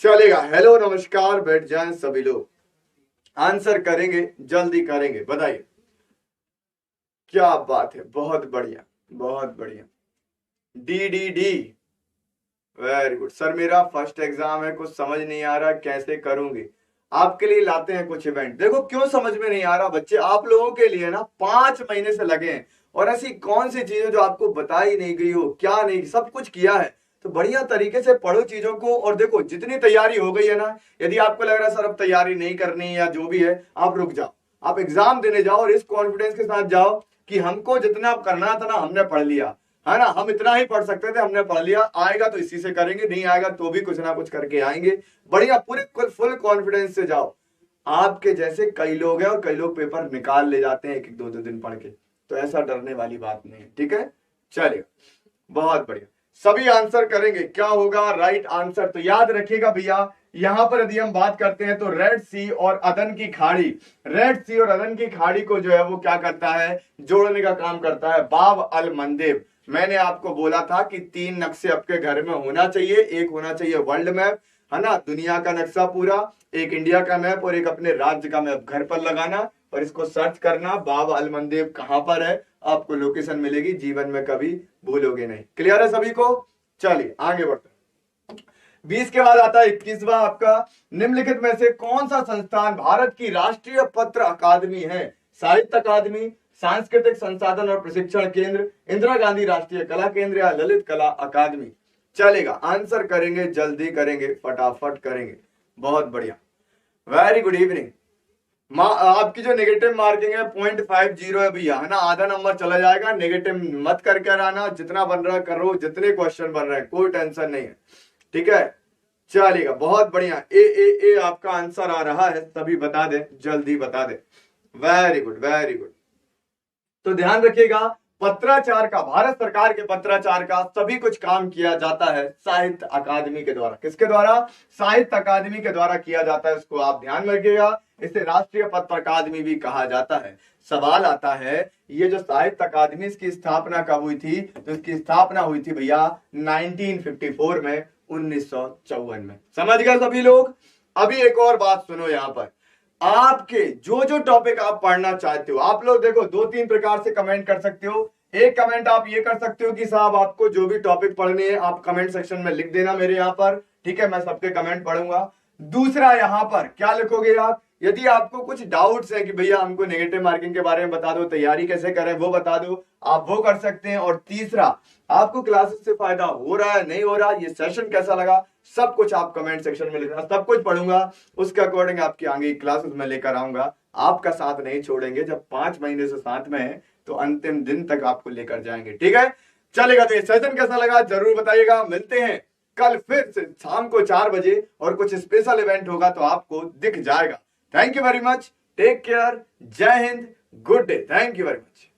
चलेगा, हेलो नमस्कार, बैठ जाएं सभी लोग, आंसर करेंगे, जल्दी करेंगे। बताइए क्या बात है, बहुत बढ़िया, बहुत बढ़िया। डी वेरी गुड सर, मेरा फर्स्ट एग्जाम है, कुछ समझ नहीं आ रहा कैसे करूंगी। आपके लिए लाते हैं कुछ इवेंट। देखो क्यों समझ में नहीं आ रहा बच्चे, आप लोगों के लिए ना 5 महीने से लगे हैं, और ऐसी कौन सी चीजें जो आपको बताई नहीं गई हो, क्या नहीं, सब कुछ किया है। तो बढ़िया तरीके से पढ़ो चीजों को, और देखो जितनी तैयारी हो गई है ना, यदि आपको लग रहा है सर अब तैयारी नहीं करनी या जो भी है, आप रुक जाओ, आप एग्जाम देने जाओ और इस कॉन्फिडेंस के साथ जाओ कि हमको जितना करना था ना हमने पढ़ लिया है ना, हम इतना ही पढ़ सकते थे, हमने पढ़ लिया, आएगा तो इसी से करेंगे, नहीं आएगा तो भी कुछ ना कुछ करके आएंगे। बढ़िया, पूरे फुल कॉन्फिडेंस से जाओ। आपके जैसे कई लोग हैं और कई लोग पेपर निकाल ले जाते हैं 1-2 दिन पढ़ के, तो ऐसा डरने वाली बात नहीं है। ठीक है, चलिए, बहुत बढ़िया, सभी आंसर करेंगे। क्या होगा राइट आंसर? तो याद रखिएगा भैया, यहां पर यदि हम बात करते हैं तो रेड सी और अदन की खाड़ी, रेड सी और अदन की खाड़ी को जो है वो क्या करता है? जोड़ने का काम करता है बाब अल मंदेब। मैंने आपको बोला था कि 3 नक्शे आपके घर में होना चाहिए, एक होना चाहिए वर्ल्ड मैप, है ना, दुनिया का नक्शा पूरा, एक इंडिया का मैप और एक अपने राज्य का मैप घर पर लगाना, और इसको सर्च करना बाब अल मंदेब कहां पर है, आपको लोकेशन मिलेगी, जीवन में कभी भूलोगे नहीं। क्लियर है सभी को? चलिए आगे बढ़ते हैं। 20 के बाद आता है 21वां आपका, निम्नलिखित में से कौन सा संस्थान भारत की राष्ट्रीय पत्र अकादमी है? साहित्य अकादमी, सांस्कृतिक संसाधन और प्रशिक्षण केंद्र, इंदिरा गांधी राष्ट्रीय कला केंद्र या ललित कला अकादमी। चलेगा, आंसर करेंगे, जल्दी करेंगे, फटाफट करेंगे। बहुत बढ़िया, वेरी गुड इवनिंग। आपकी जो नेगेटिव मार्किंग है 0.50 है भैया, है ना, आधा नंबर चला जाएगा। नेगेटिव मत करके आना, जितना बन रहा है करो, जितने क्वेश्चन बन रहे हैं, कोई टेंशन नहीं है। ठीक है, चलेगा, बहुत बढ़िया। ए आपका आंसर आ रहा है, सभी बता दे, जल्दी बता दे। Very good, very good. तो ध्यान रखिएगा, पत्राचार का, भारत सरकार के पत्राचार का सभी कुछ काम किया जाता है साहित्य अकादमी के द्वारा। किसके द्वारा? साहित्य अकादमी के द्वारा किया जाता है, इसको आप ध्यान रखिएगा। इसे राष्ट्रीय पत्र अकादमी भी कहा जाता है। सवाल आता है, ये जो साहित्य अकादमी, इसकी स्थापना कब हुई थी? तो इसकी स्थापना हुई थी भैया 1954 में, 1954 में। समझ गए सभी लोग? अभी एक और बात सुनो, यहां पर आपके जो जो टॉपिक आप पढ़ना चाहते हो, आप लोग देखो 2-3 प्रकार से कमेंट कर सकते हो। एक कमेंट आप ये कर सकते हो कि साहब आपको जो भी टॉपिक पढ़ने हैं आप कमेंट सेक्शन में लिख देना मेरे यहाँ पर, ठीक है, मैं सबके कमेंट पढ़ूंगा। दूसरा, यहां पर क्या लिखोगे आप यदि आपको कुछ डाउट्स है कि भैया हमको नेगेटिव मार्किंग के बारे में बता दो, तैयारी कैसे करें वो बता दो, आप वो कर सकते हैं। और तीसरा, आपको क्लासेस से फायदा हो रहा है नहीं हो रहा, ये सेशन कैसा लगा, सब कुछ आप कमेंट सेक्शन में लिखना, सब कुछ पढ़ूंगा, उसके अकॉर्डिंग आपकी आगे क्लासेस में लेकर आऊंगा। आपका साथ नहीं छोड़ेंगे, जब 5 महीने से साथ में है तो अंतिम दिन तक आपको लेकर जाएंगे, ठीक है। चलेगा, तो ये सेशन कैसा लगा जरूर बताइएगा। मिलते हैं कल फिर से शाम को 4 बजे, और कुछ स्पेशल इवेंट होगा तो आपको दिख जाएगा। Thank you very much, take care, जय Hind, good day, thank you very much.